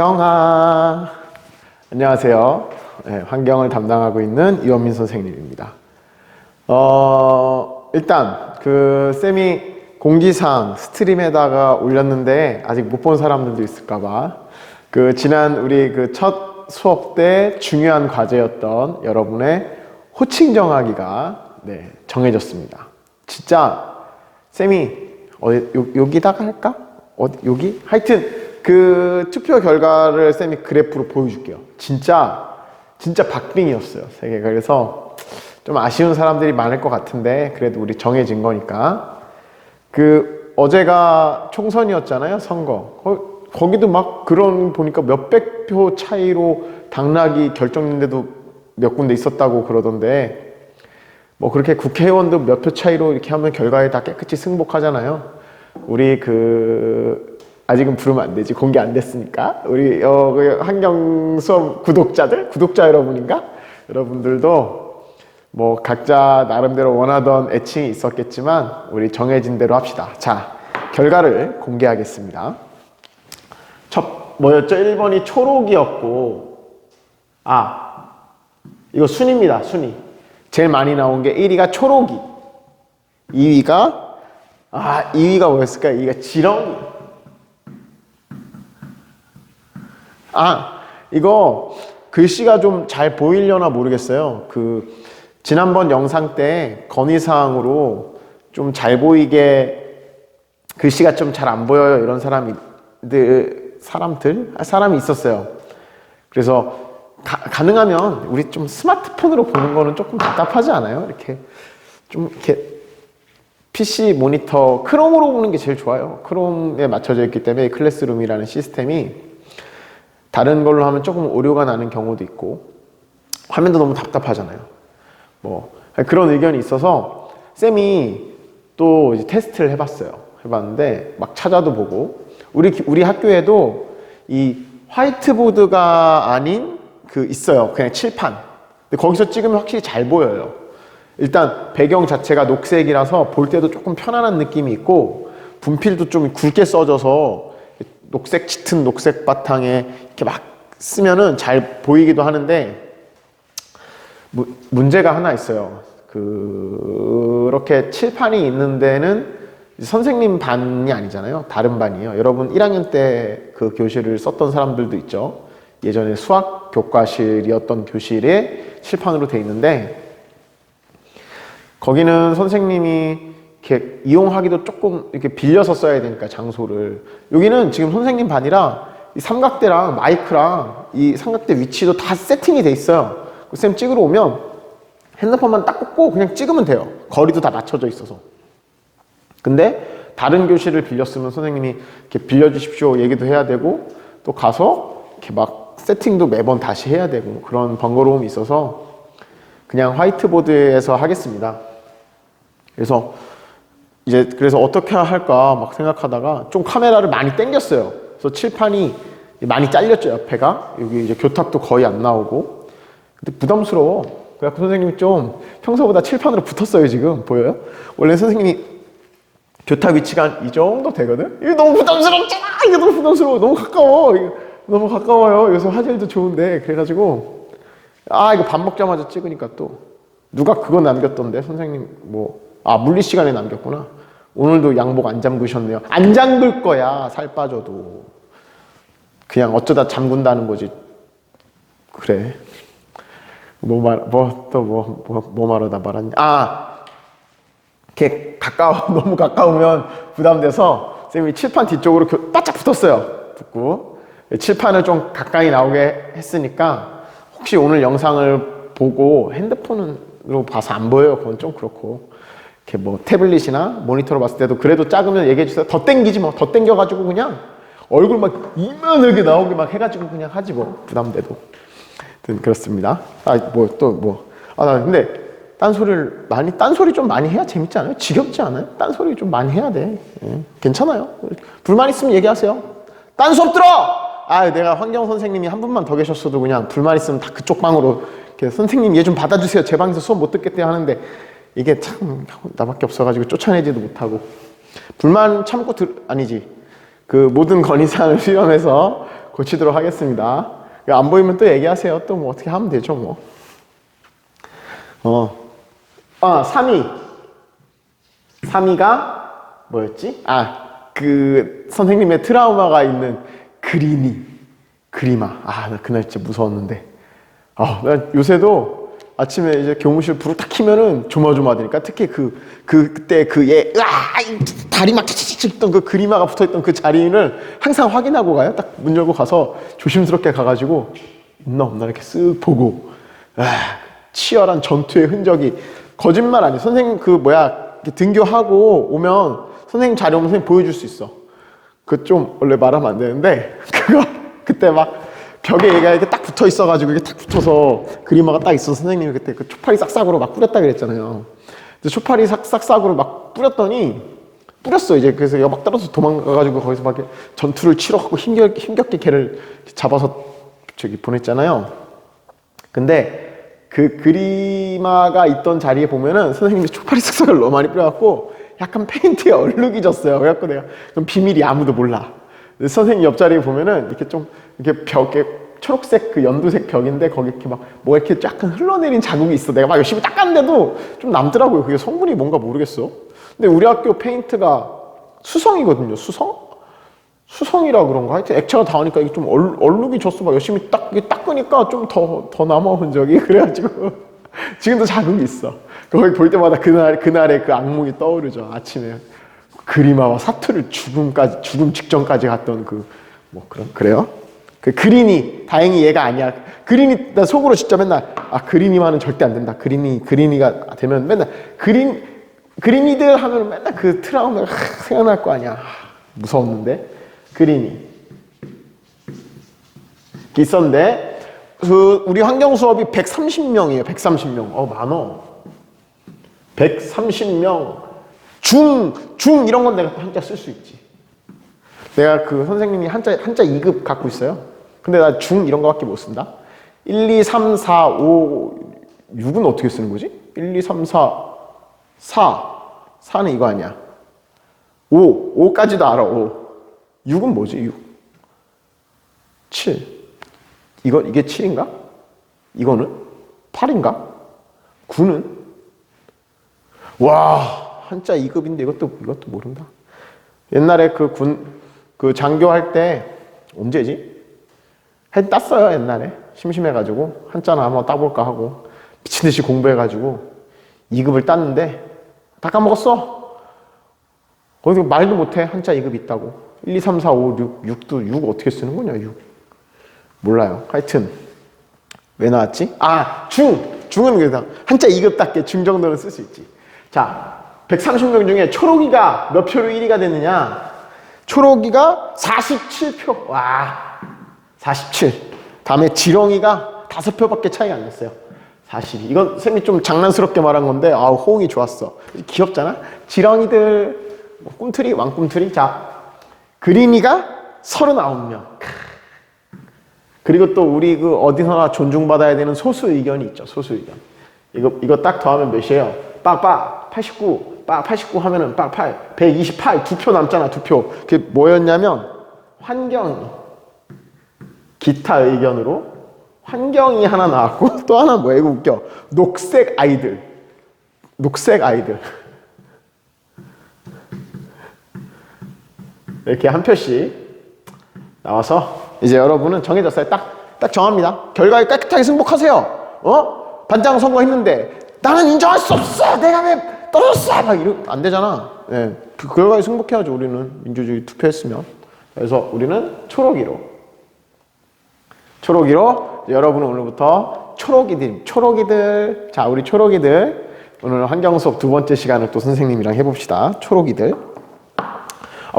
경아. 안녕하세요. 네, 환경을 담당하고 있는 이원민 선생님입니다. 일단 쌤이 공지사항 스트림에다가 올렸는데 아직 못 본 사람들도 있을까봐 지난 우리 첫 수업 때 중요한 과제였던 여러분의 호칭 정하기가 정해졌습니다. 진짜 쌤이 여기다가 할까? 여기? 하여튼 투표 결과를 쌤이 그래프로 보여줄게요. 진짜 박빙이었어요, 세 개가. 그래서 좀 아쉬운 사람들이 많을 것 같은데 그래도 우리 정해진 거니까. 어제가 총선이었잖아요, 선거. 거기도 막 보니까 몇백 표 차이로 당락이 결정된데도 몇 군데 있었다고 그러던데, 뭐 그렇게 국회의원도 몇 표 차이로 이렇게 하면 결과에 다 깨끗이 승복하잖아요. 우리 아직은 부르면 안 되지, 공개 안 됐으니까. 우리 환경 수업 구독자 여러분인가? 여러분들도 뭐 각자 나름대로 원하던 애칭이 있었겠지만 우리 정해진 대로 합시다. 자, 결과를 공개하겠습니다. 뭐였죠? 1번이 초록이었고, 이거 순위입니다. 순위. 제일 많이 나온 게 1위가 초록이, 2위가 뭐였을까요? 2위가 지렁이. 이거 글씨가 좀 잘 보이려나 모르겠어요. 지난번 영상 때 건의사항으로 좀 잘 보이게 글씨가 좀 잘 안 보여요, 이런 사람이 있었어요. 그래서 가능하면 우리 좀 스마트폰으로 보는 거는 조금 답답하지 않아요? 이렇게 PC 모니터 크롬으로 보는 게 제일 좋아요. 크롬에 맞춰져 있기 때문에 클래스룸이라는 시스템이 다른 걸로 하면 조금 오류가 나는 경우도 있고 화면도 너무 답답하잖아요. 뭐 그런 의견이 있어서 쌤이 또 이제 테스트를 해봤는데 막 찾아도 보고, 우리 학교에도 이 화이트보드가 아닌 있어요. 그냥 칠판. 근데 거기서 찍으면 확실히 잘 보여요. 일단 배경 자체가 녹색이라서 볼 때도 조금 편안한 느낌이 있고, 분필도 좀 굵게 써져서 녹색 짙은 녹색 바탕에 이렇게 막 쓰면은 잘 보이기도 하는데, 문제가 하나 있어요. 그렇게 칠판이 있는 데는 선생님 반이 아니잖아요. 다른 반이에요. 여러분 1학년 때 그 교실을 썼던 사람들도 있죠. 예전에 수학 교과실이었던 교실에 칠판으로 돼 있는데, 거기는 선생님이 이렇게 이용하기도 조금 이렇게 빌려서 써야 되니까, 장소를. 여기는 지금 선생님 반이라 이 삼각대랑 마이크랑 이 삼각대 위치도 다 세팅이 돼 있어요. 쌤 찍으러 오면 핸드폰만 딱 꽂고 그냥 찍으면 돼요. 거리도 다 맞춰져 있어서. 근데 다른 교실을 빌렸으면 선생님이 이렇게 빌려주십시오 얘기도 해야 되고, 또 가서 이렇게 막 세팅도 매번 다시 해야 되고, 그런 번거로움이 있어서 그냥 화이트보드에서 하겠습니다. 그래서 어떻게 할까 막 생각하다가 좀 카메라를 많이 당겼어요. 그래서 칠판이 많이 잘렸죠, 옆에가. 여기 이제 교탁도 거의 안 나오고. 근데 부담스러워. 그래서 선생님이 좀 평소보다 칠판으로 붙었어요. 지금 보여요? 원래 선생님이 교탁 위치가 이 정도 되거든? 이거 너무 부담스럽잖아! 이거 너무 부담스러워. 너무 가까워. 너무 가까워요. 요새 화질도 좋은데. 그래가지고 이거 밥 먹자마자 찍으니까 또 누가 그거 남겼던데, 선생님 물리 시간에 남겼구나. 오늘도 양복 안 잠그셨네요. 안 잠글 거야, 살 빠져도. 그냥 어쩌다 잠근다는 거지. 그래. 뭐 말하다 말았냐. 이렇게 너무 가까우면 부담돼서 쌤이 칠판 뒤쪽으로 바짝 붙었어요. 붙고. 칠판을 좀 가까이 나오게 했으니까, 혹시 오늘 영상을 보고 핸드폰으로 봐서 안 보여요. 그건 좀 그렇고. 이렇게 태블릿이나 모니터로 봤을 때도 그래도 작으면 얘기해주세요. 더 땡기지 뭐. 더 땡겨가지고 그냥 얼굴 막 이만하게 나오게 막 해가지고 그냥 하지 뭐. 부담돼도. 그렇습니다. 근데 딴소리 좀 많이 해야 재밌지 않아요? 지겹지 않아요? 딴소리 좀 많이 해야 돼. 괜찮아요. 불만 있으면 얘기하세요. 딴 수업 들어! 내가 환경 선생님이 한 분만 더 계셨어도 그냥 불만 있으면 다 그쪽 방으로 선생님 얘 좀 받아주세요. 제 방에서 수업 못 듣겠대요 하는데, 이게 참 나밖에 없어가지고 쫓아내지도 못하고. 불만 참고 아니지. 모든 건의사항을 수렴해서 고치도록 하겠습니다. 안 보이면 또 얘기하세요. 또 뭐 어떻게 하면 되죠, 뭐. 3위가 뭐였지? 그 선생님의 트라우마가 있는 그리마. 나 그날 진짜 무서웠는데. 난 요새도 아침에 이제 교무실 불을 딱 켜면은 조마조마하니까 특히 그때 다리 막 치치치 있던 그 그리마가 붙어있던 그 자리를 항상 확인하고 가요. 딱 문 열고 가서 조심스럽게 가가지고 있나 없나 이렇게 쓱 보고 치열한 전투의 흔적이 거짓말 아니에요. 선생님 등교하고 오면 선생님 자리 오면 선생님 보여줄 수 있어. 그 좀 원래 말하면 안 되는데 그때 막 벽에 얘가 이렇게 딱 붙어 있어가지고 이게 딱 붙어서 그리마가 딱 있어서 선생님이 그때 그 초파리 싹싹으로 막 뿌렸다 그랬잖아요. 근데 초파리 싹싹으로 막 뿌렸어 이제. 그래서 얘가 막 떨어져서 도망가가지고 거기서 막 전투를 치러갖고 힘겹게 걔를 잡아서 저기 보냈잖아요. 근데 그 그리마가 있던 자리에 보면은 선생님이 초파리 싹싹을 너무 많이 뿌려갖고 약간 페인트에 얼룩이 졌어요. 그래갖고 내가 좀 비밀이 아무도 몰라. 선생님 옆자리에 보면은 이렇게 좀 이렇게 벽에 초록색 그 연두색 벽인데 거기 이렇게 막 뭐 이렇게 약간 흘러내린 자국이 있어. 내가 막 열심히 닦았는데도 좀 남더라고요. 그게 성분이 뭔가 모르겠어. 근데 우리 학교 페인트가 수성이거든요. 수성이라 그런가? 하여튼 액체가 닿으니까 이게 좀 얼룩이 졌어. 막 열심히 닦으니까 좀 더 남아 흔적이. 그래가지고 지금도 자국이 있어. 거기 볼 때마다 그날의 그 악몽이 떠오르죠. 아침에 그리마와 사투를 죽음 직전까지 갔던 그래요? 그 그린이 다행히 얘가 아니야. 그린이 나 속으로 진짜 맨날 그린이만은 절대 안 된다. 그린이가 되면 맨날 그린이들 하면 맨날 그 트라우마가 생각날 거 아니야. 무서웠는데 그린이 있었는데 우리 환경 수업이 130명이에요. 130명. 많어. 130명. 중 이런 건 내가 한자 쓸 수 있지. 내가 그 선생님이 한자 2급 갖고 있어요. 근데 나 중 이런 거밖에 못 쓴다. 1, 2, 3, 4, 5, 6은 어떻게 쓰는 거지? 1, 2, 3, 4, 4는 이거 아니야. 5까지도 알아. 6은 뭐지? 6. 7. 이게 7인가? 이거는 8인가? 9는? 와. 한자 2급인데 이것도 모른다. 옛날에 그 장교할 때 언제지? 땄어요. 옛날에 심심해가지고 한자나 한번 따볼까 하고 미친듯이 공부해가지고 2급을 땄는데 다 까먹었어. 거기서 말도 못해. 한자 2급 있다고. 1, 2, 3, 4, 5, 6도 6 어떻게 쓰는 거냐 6 몰라요. 하여튼 왜 나왔지? 중은 그래서 한자 2급답게 중 정도는 쓸 수 있지. 자, 130명 중에 초록이가 몇 표로 1위가 됐느냐? 초록이가 47표. 와, 47. 다음에 지렁이가 5표밖에 차이가 안 났어요. 42. 이건 쌤이 좀 장난스럽게 말한 건데 호응이 좋았어. 귀엽잖아? 지렁이들 꿈틀이 왕꿈틀이. 자, 그린이가 39명. 그리고 또 우리 어디서나 존중받아야 되는 소수 의견이 있죠. 소수 의견. 이거 딱 더하면 몇이에요? 89 하면은 128 2표 남잖아. 2표. 그게 뭐였냐면 환경이 기타 의견으로 환경이 하나 나왔고 또 하나 뭐야? 이거 웃겨. 녹색 아이들 이렇게 한 표씩 나와서 이제 여러분은 정해졌어요. 딱 정합니다. 결과에 깨끗하게 승복하세요. 반장 선거했는데 나는 인정할 수 없어. 내가 왜 떨어졌어. 막 이러면 안 되잖아. 네, 그 결과에 승복해야죠. 우리는 민주주의 투표했으면. 그래서 우리는 초록이로 여러분은 오늘부터 초록이들. 자, 우리 초록이들 오늘 환경 수업 2번째 시간을 또 선생님이랑 해봅시다. 초록이들.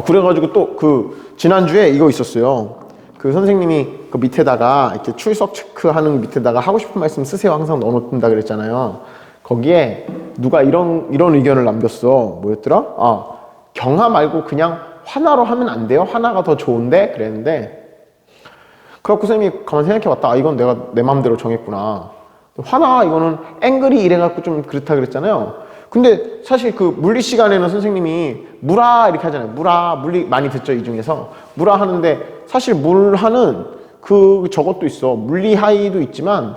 그래가지고 또 지난주에 이거 있었어요. 그 선생님이 그 밑에다가 이렇게 출석 체크하는 밑에다가 하고 싶은 말씀 쓰세요. 항상 넣어놓는다 그랬잖아요. 거기에 누가 이런 의견을 남겼어. 뭐였더라? 경화 말고 그냥 화나로 하면 안 돼요? 화나가 더 좋은데? 그랬는데 그래갖고 선생님이 가만 생각해봤다. 이건 내가 내 마음대로 정했구나. 화나 이거는 앵글이 이래갖고 좀 그렇다 그랬잖아요. 근데 사실 그 물리 시간에는 선생님이 물아 이렇게 하잖아요. 물아, 물리 많이 듣죠, 이 중에서. 물아 하는데 사실 물하는 그 저것도 있어. 물리 하이도 있지만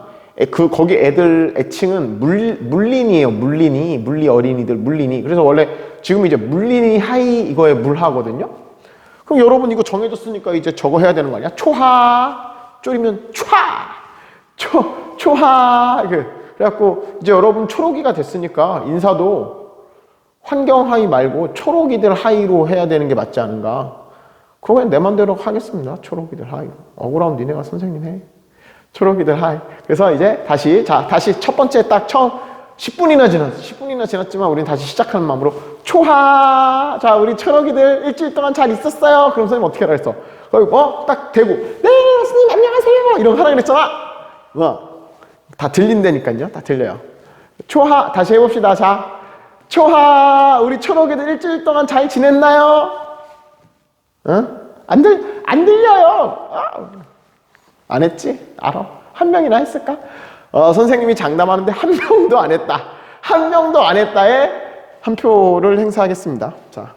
거기 애들 애칭은 물린이에요. 물린이. 물리 어린이들 물린이. 그래서 원래 지금 이제 물린이 하이 이거에 물하거든요. 그럼 여러분 이거 정해졌으니까 이제 저거 해야 되는 거 아니야? 초하 졸이면 초하 이렇게. 그래갖고 이제 여러분 초록이가 됐으니까 인사도 환경 하이 말고 초록이들 하이로 해야 되는 게 맞지 않은가. 그거 그냥 내 맘대로 하겠습니다. 초록이들 하이로. 억울하면 니네가 선생님 해. 초록이들 하이. 그래서 이제 다시 첫 번째 딱 처음 10분이나 지났지만 우린 다시 시작하는 마음으로 초하. 자, 우리 초록이들 일주일 동안 잘 있었어요. 그럼 선생님 어떻게 하라 했어? 딱 대고 네 선생님 안녕하세요 이런 거 하라 그랬잖아. 다 들린다니까요. 다 들려요. 초하 다시 해봅시다. 자, 초하 우리 초록이들 일주일 동안 잘 지냈나요? 안 들려요. 안 했지? 알아. 한 명이나 했을까? 선생님이 장담하는데 한 명도 안 했다. 한 명도 안 했다에 한 표를 행사하겠습니다. 자,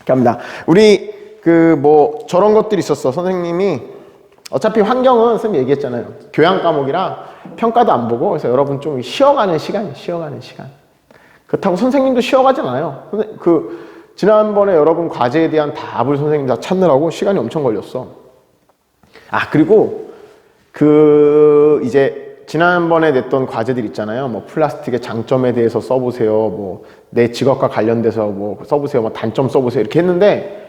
갑니다. 우리 저런 것들이 있었어. 선생님이 어차피 환경은 선생님이 얘기했잖아요. 교양 과목이라 평가도 안 보고 그래서 여러분 좀 쉬어가는 시간. 그렇다고 선생님도 쉬어가진 않아요. 지난번에 여러분 과제에 대한 답을 선생님 다 찾느라고 시간이 엄청 걸렸어. 그리고 이제 지난번에 냈던 과제들 있잖아요. 뭐 플라스틱의 장점에 대해서 써보세요. 뭐 내 직업과 관련돼서 뭐 써보세요. 뭐 단점 써보세요. 이렇게 했는데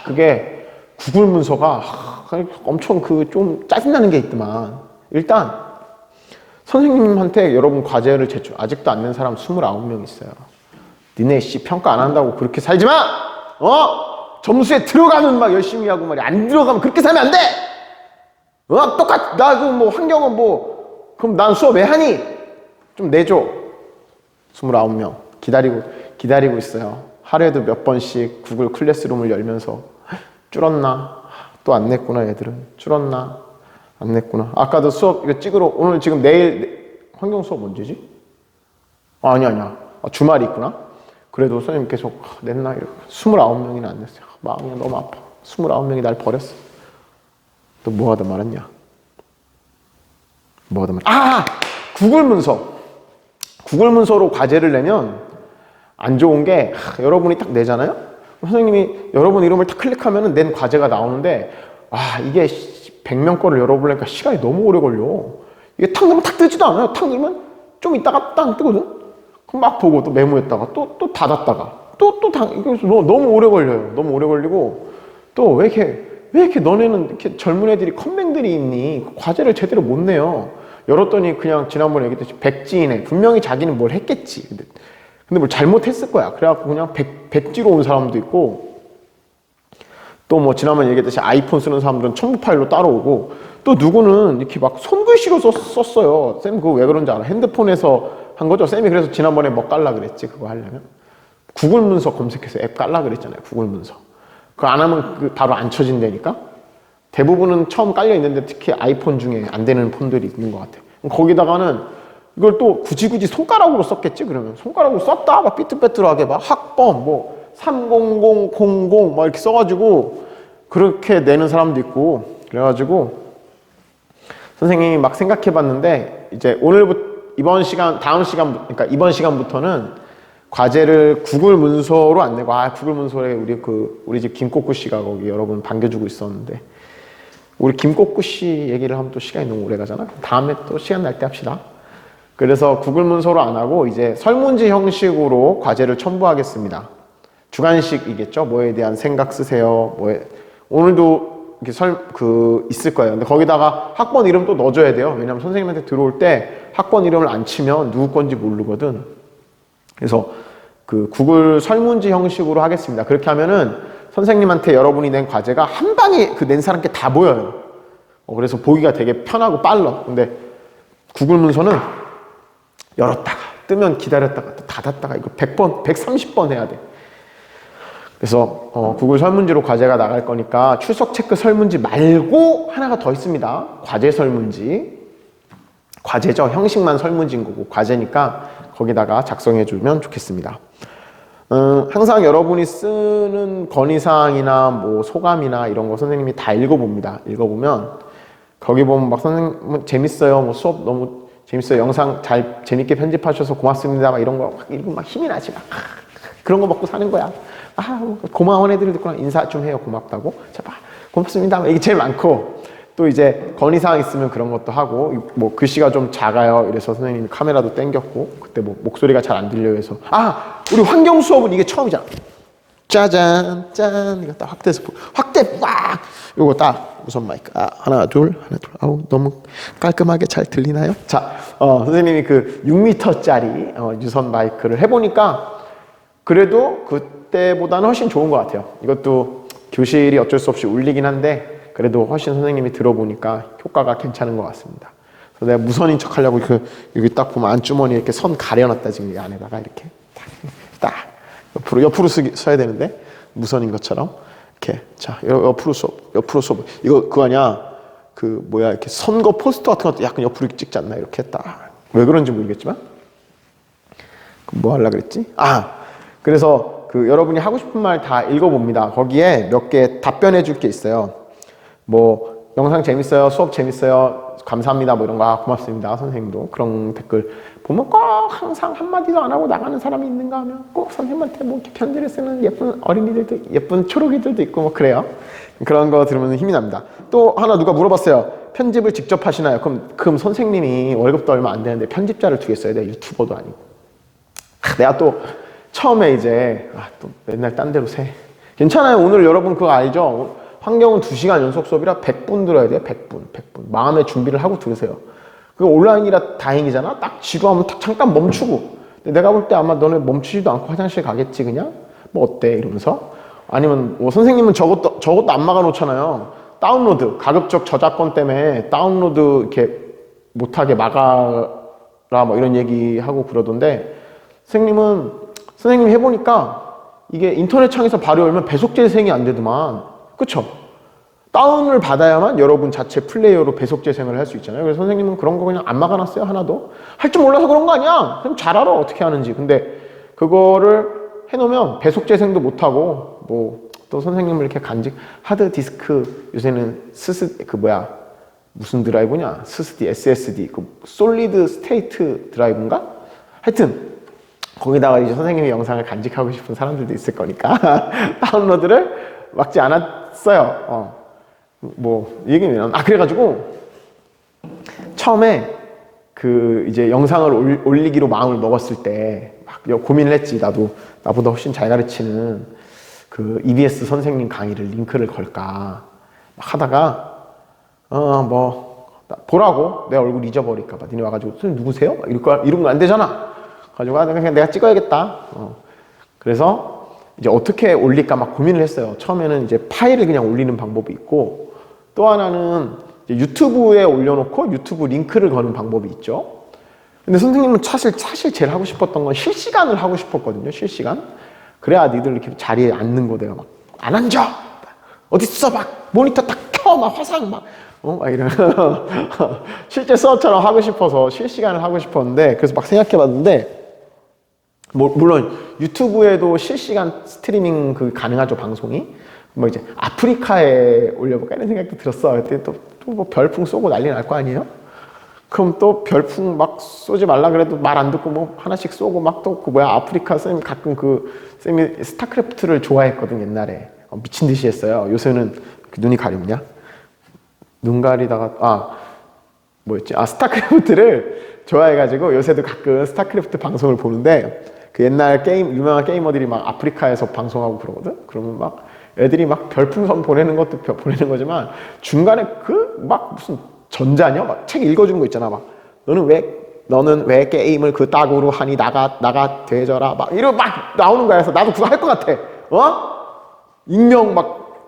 그게 구글 문서가 엄청 좀 짜증나는 게 있더만. 일단 선생님한테 여러분 과제를 아직도 안 낸 사람 29명 있어요. 니네 평가 안 한다고 그렇게 살지 마! 점수에 들어가면 막 열심히 하고 말이야. 안 들어가면 그렇게 살면 안 돼! 나도 뭐 환경은 그럼 난 수업 왜 하니? 좀 내줘. 29명 기다리고 있어요. 하루에도 몇 번씩 구글 클래스룸을 열면서 줄었나? 또 안 냈구나 얘들은. 줄었나? 안 냈구나. 아까도 수업 이거 찍으러 오늘 지금 내일 환경 수업 언제지? 아니야. 주말이 있구나. 그래도 선생님 계속 냈나? 29명이나 안 냈어요. 마음이 너무 아파. 29명이 날 버렸어. 또 뭐 하다 말았냐? 구글 문서로 과제를 내면 안 좋은 게 여러분이 딱 내잖아요? 선생님이 여러분 이름을 딱 클릭하면 낸 과제가 나오는데 이게 100명 거를 열어보려니까 시간이 너무 오래 걸려. 이게 탁 누르면 탁 뜨지도 않아요. 탁 누르면 좀 있다가 딱 뜨거든? 그럼 막 보고 또 메모했다가 또 닫았다가 이거 너무 오래 걸려요. 너무 오래 걸리고 또 왜 이렇게 너네는 이렇게 젊은 애들이 컴맹들이 있니? 과제를 제대로 못 내요. 열었더니 그냥 지난번에 얘기했듯이 백지이네. 분명히 자기는 뭘 했겠지. 근데 뭘 잘못했을 거야. 그래갖고 그냥 백지로 온 사람도 있고 또 뭐 지난번에 얘기했듯이 아이폰 쓰는 사람들은 첨부 파일로 따로 오고 또 누구는 이렇게 막 손글씨로 썼어요. 쌤 그거 왜 그런지 알아? 핸드폰에서 한 거죠. 쌤이 그래서 지난번에 뭐 깔라 그랬지. 그거 하려면 구글 문서 검색해서 앱 깔라 그랬잖아요. 구글 문서. 그거 안 하면 바로 안 쳐진다니까. 대부분은 처음 깔려 있는데 특히 아이폰 중에 안 되는 폰들이 있는 것 같아요. 거기다가는 이걸 또 굳이 손가락으로 썼겠지. 그러면 손가락으로 썼다 막 삐뚤빼뚤하게 막 학번 30000 막 이렇게 써가지고 그렇게 내는 사람도 있고. 그래가지고 선생님이 막 생각해봤는데 이제 이번 시간부터는 과제를 구글 문서로 안 내고 구글 문서에 우리 집 김꼬꾸 씨가 거기 여러분 반겨주고 있었는데 우리 김꼬꾸 씨 얘기를 하면 또 시간이 너무 오래 가잖아. 다음에 또 시간 날 때 합시다. 그래서 구글 문서로 안 하고 이제 설문지 형식으로 과제를 첨부하겠습니다. 주관식이겠죠. 뭐에 대한 생각 쓰세요. 오늘도 이렇게 있을 거예요. 근데 거기다가 학번 이름 또 넣어줘야 돼요. 왜냐면 선생님한테 들어올 때 학번 이름을 안 치면 누구 건지 모르거든. 그래서 구글 설문지 형식으로 하겠습니다. 그렇게 하면은 선생님한테 여러분이 낸 과제가 한 방에 낸 사람께 다 보여요. 그래서 보기가 되게 편하고 빨라. 근데 구글 문서는 열었다가 뜨면 기다렸다가 또 닫았다가 이거 100번, 130번 해야 돼. 그래서 구글 설문지로 과제가 나갈 거니까 출석 체크 설문지 말고 하나가 더 있습니다. 과제 설문지. 과제죠. 형식만 설문지인 거고 과제니까 거기다가 작성해 주면 좋겠습니다. 항상 여러분이 쓰는 건의사항이나 뭐 소감이나 이런 거 선생님이 다 읽어봅니다. 읽어보면 거기 보면 막 선생님 뭐 재밌어요. 뭐 수업 너무 재밌어요. 영상 잘 재밌게 편집하셔서 고맙습니다. 막 이런 거 막 읽으면 막 힘이 나지. 막 그런 거 먹고 사는 거야. 고마운 애들이 듣고 인사 좀 해요. 고맙다고. 자, 고맙습니다. 이게 제일 많고 또 이제 건의사항 있으면 그런 것도 하고 뭐 글씨가 좀 작아요. 이래서 선생님이 카메라도 땡겼고 그때 뭐 목소리가 잘 안 들려요. 해서 우리 환경 수업은 이게 처음이잖아. 짜잔 짠 이거 딱 확대 빡 요거 딱 무선 마이크 하나 둘 아우 너무 깔끔하게 잘 들리나요? 자 선생님이 그 6m짜리 유선 마이크를 해보니까 그래도 그때보다는 훨씬 좋은 것 같아요. 이것도 교실이 어쩔 수 없이 울리긴 한데 그래도 훨씬 선생님이 들어보니까 효과가 괜찮은 것 같습니다. 그래서 내가 무선인 척 하려고 여기 딱 보면 안주머니에 이렇게 선 가려놨다 지금 이 안에다가 이렇게 딱 옆으로 써야 되는데 무선인 것처럼 이렇게 자 옆으로 수업 이거 그거 아니야 그 뭐야 이렇게 선거 포스터 같은 것도 약간 옆으로 찍지 않나 이렇게 딱 왜 그런지 모르겠지만 뭐 하려고 그랬지? 그래서 그 여러분이 하고 싶은 말 다 읽어봅니다. 거기에 몇 개 답변해 줄 게 있어요. 뭐 영상 재밌어요, 수업 재밌어요, 감사합니다, 뭐 이런 거 고맙습니다, 선생님도 그런 댓글 보면 꼭 항상 한마디도 안 하고 나가는 사람이 있는가 하면 꼭 선생님한테 뭐 이렇게 편지를 쓰는 예쁜 어린이들도 예쁜 초록이들도 있고 뭐 그래요. 그런 거 들으면 힘이 납니다. 또 하나 누가 물어봤어요. 편집을 직접 하시나요? 그럼 선생님이 월급도 얼마 안 되는데 편집자를 두겠어요? 내가 유튜버도 아니고. 내가 또 처음에 이제 또 맨날 딴 데로 새. 괜찮아요. 오늘 여러분 그거 알죠? 환경은 2시간 연속 수업이라 100분 들어야 돼요. 100분. 마음의 준비를 하고 들으세요. 그거 온라인이라 다행이잖아. 딱 지루하면 딱 잠깐 멈추고. 근데 내가 볼 때 아마 너네 멈추지도 않고 화장실 가겠지 그냥? 뭐 어때? 이러면서. 아니면 뭐 선생님은 저것도 안 막아 놓잖아요. 다운로드. 가급적 저작권 때문에 다운로드 이렇게 못하게 막아라 뭐 이런 얘기하고 그러던데 선생님이 해보니까 이게 인터넷 창에서 바로 열면 배속 재생이 안 되더만. 그쵸? 다운을 받아야만 여러분 자체 플레이어로 배속 재생을 할 수 있잖아요. 그래서 선생님은 그런 거 그냥 안 막아놨어요. 하나도. 할 줄 몰라서 그런 거 아니야. 그럼 잘 알아. 어떻게 하는지. 근데 그거를 해놓으면 배속 재생도 못하고 뭐 또 선생님을 이렇게 하드디스크 요새는 무슨 드라이브냐? 스스디, SSD, 솔리드 스테이트 드라이브인가? 하여튼 거기다가 이제 선생님의 영상을 간직하고 싶은 사람들도 있을 거니까 다운로드를 막지 않았어요. 뭐 얘기는 그래가지고 처음에 그 이제 영상을 올리기로 마음을 먹었을 때 막 고민을 했지. 나보다 훨씬 잘 가르치는 그 EBS 선생님 강의를 링크를 걸까 막 하다가 보라고 내 얼굴 잊어버릴까 봐 니네 와가지고 선생님 누구세요? 이러면 안 되잖아. 가지고 그냥 내가 찍어야겠다. 그래서 이제 어떻게 올릴까 막 고민을 했어요. 처음에는 이제 파일을 그냥 올리는 방법이 있고 또 하나는 이제 유튜브에 올려놓고 유튜브 링크를 거는 방법이 있죠. 근데 선생님은 사실 제일 하고 싶었던 건 실시간을 하고 싶었거든요. 실시간. 그래야 니들 이렇게 자리에 앉는 거 내가 막 안 앉아. 어디 있어? 막 모니터 딱 켜. 막 화상 막 이런 실제 수업처럼 하고 싶어서 실시간을 하고 싶었는데 그래서 막 생각해봤는데 물론 유튜브에도 실시간 스트리밍 가능하죠. 방송이. 뭐 이제 아프리카에 올려볼까 이런 생각도 들었어. 그때 또 뭐 별풍 쏘고 난리 날 거 아니에요? 그럼 또 별풍 막 쏘지 말라 그래도 말 안 듣고 뭐 하나씩 쏘고 막 또 아프리카 쌤이 가끔 쌤이 스타크래프트를 좋아했거든 옛날에. 미친 듯이 했어요. 요새는 눈이 가렵냐? 눈 가리다가 뭐였지? 스타크래프트를 좋아해가지고 요새도 가끔 스타크래프트 방송을 보는데 그 옛날 유명한 게이머들이 막 아프리카에서 방송하고 그러거든? 그러면 막 애들이 막 별풍선 보내는 것도 보내는 거지만 중간에 무슨 전자녀? 막 책 읽어주는 거 있잖아. 막 너는 왜 게임을 그 따구로 하니 나가 되져라. 막 이러고 막 나오는 거야. 그래서 나도 그거 할 것 같아. 익명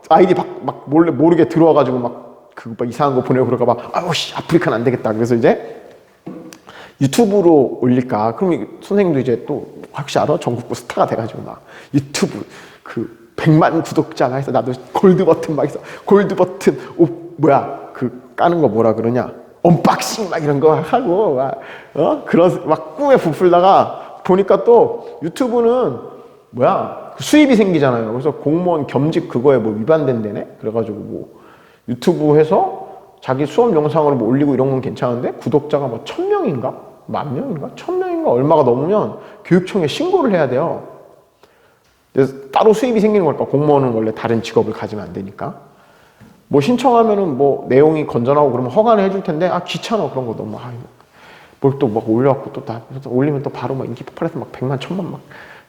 아이디 막 몰래 모르게 들어와가지고 막 이상한 거 보내고 그럴까 봐. 아프리카는 안 되겠다. 그래서 이제 유튜브로 올릴까. 그럼 선생님도 이제 또 혹시 알아? 전국구 스타가 돼가지고 막 유튜브 100만 구독자가 해서 나도 골드 버튼 막 있어. 골드 버튼 까는 거 뭐라 그러냐? 언박싱 막 이런 거 하고 그런 막 꿈에 부풀다가 보니까 또 유튜브는 뭐야 수입이 생기잖아요. 그래서 공무원 겸직 그거에 뭐 위반된대네. 그래가지고 뭐 유튜브 해서 자기 수업 영상으로 뭐 올리고 이런 건 괜찮은데 구독자가 뭐 1000명인가? 10,000명인가? 1000명인가? 얼마가 넘으면 교육청에 신고를 해야 돼요. 그래서 따로 수입이 생기는 걸까? 공무원은 원래 다른 직업을 가지면 안 되니까. 뭐 신청하면은 뭐 내용이 건전하고 그러면 허가를 해줄 텐데 귀찮아 그런 거 너무 뭘 또 막 올려갖고 또 다 올리면 또 바로 막 인기 폭발해서 막 100만 1000만 막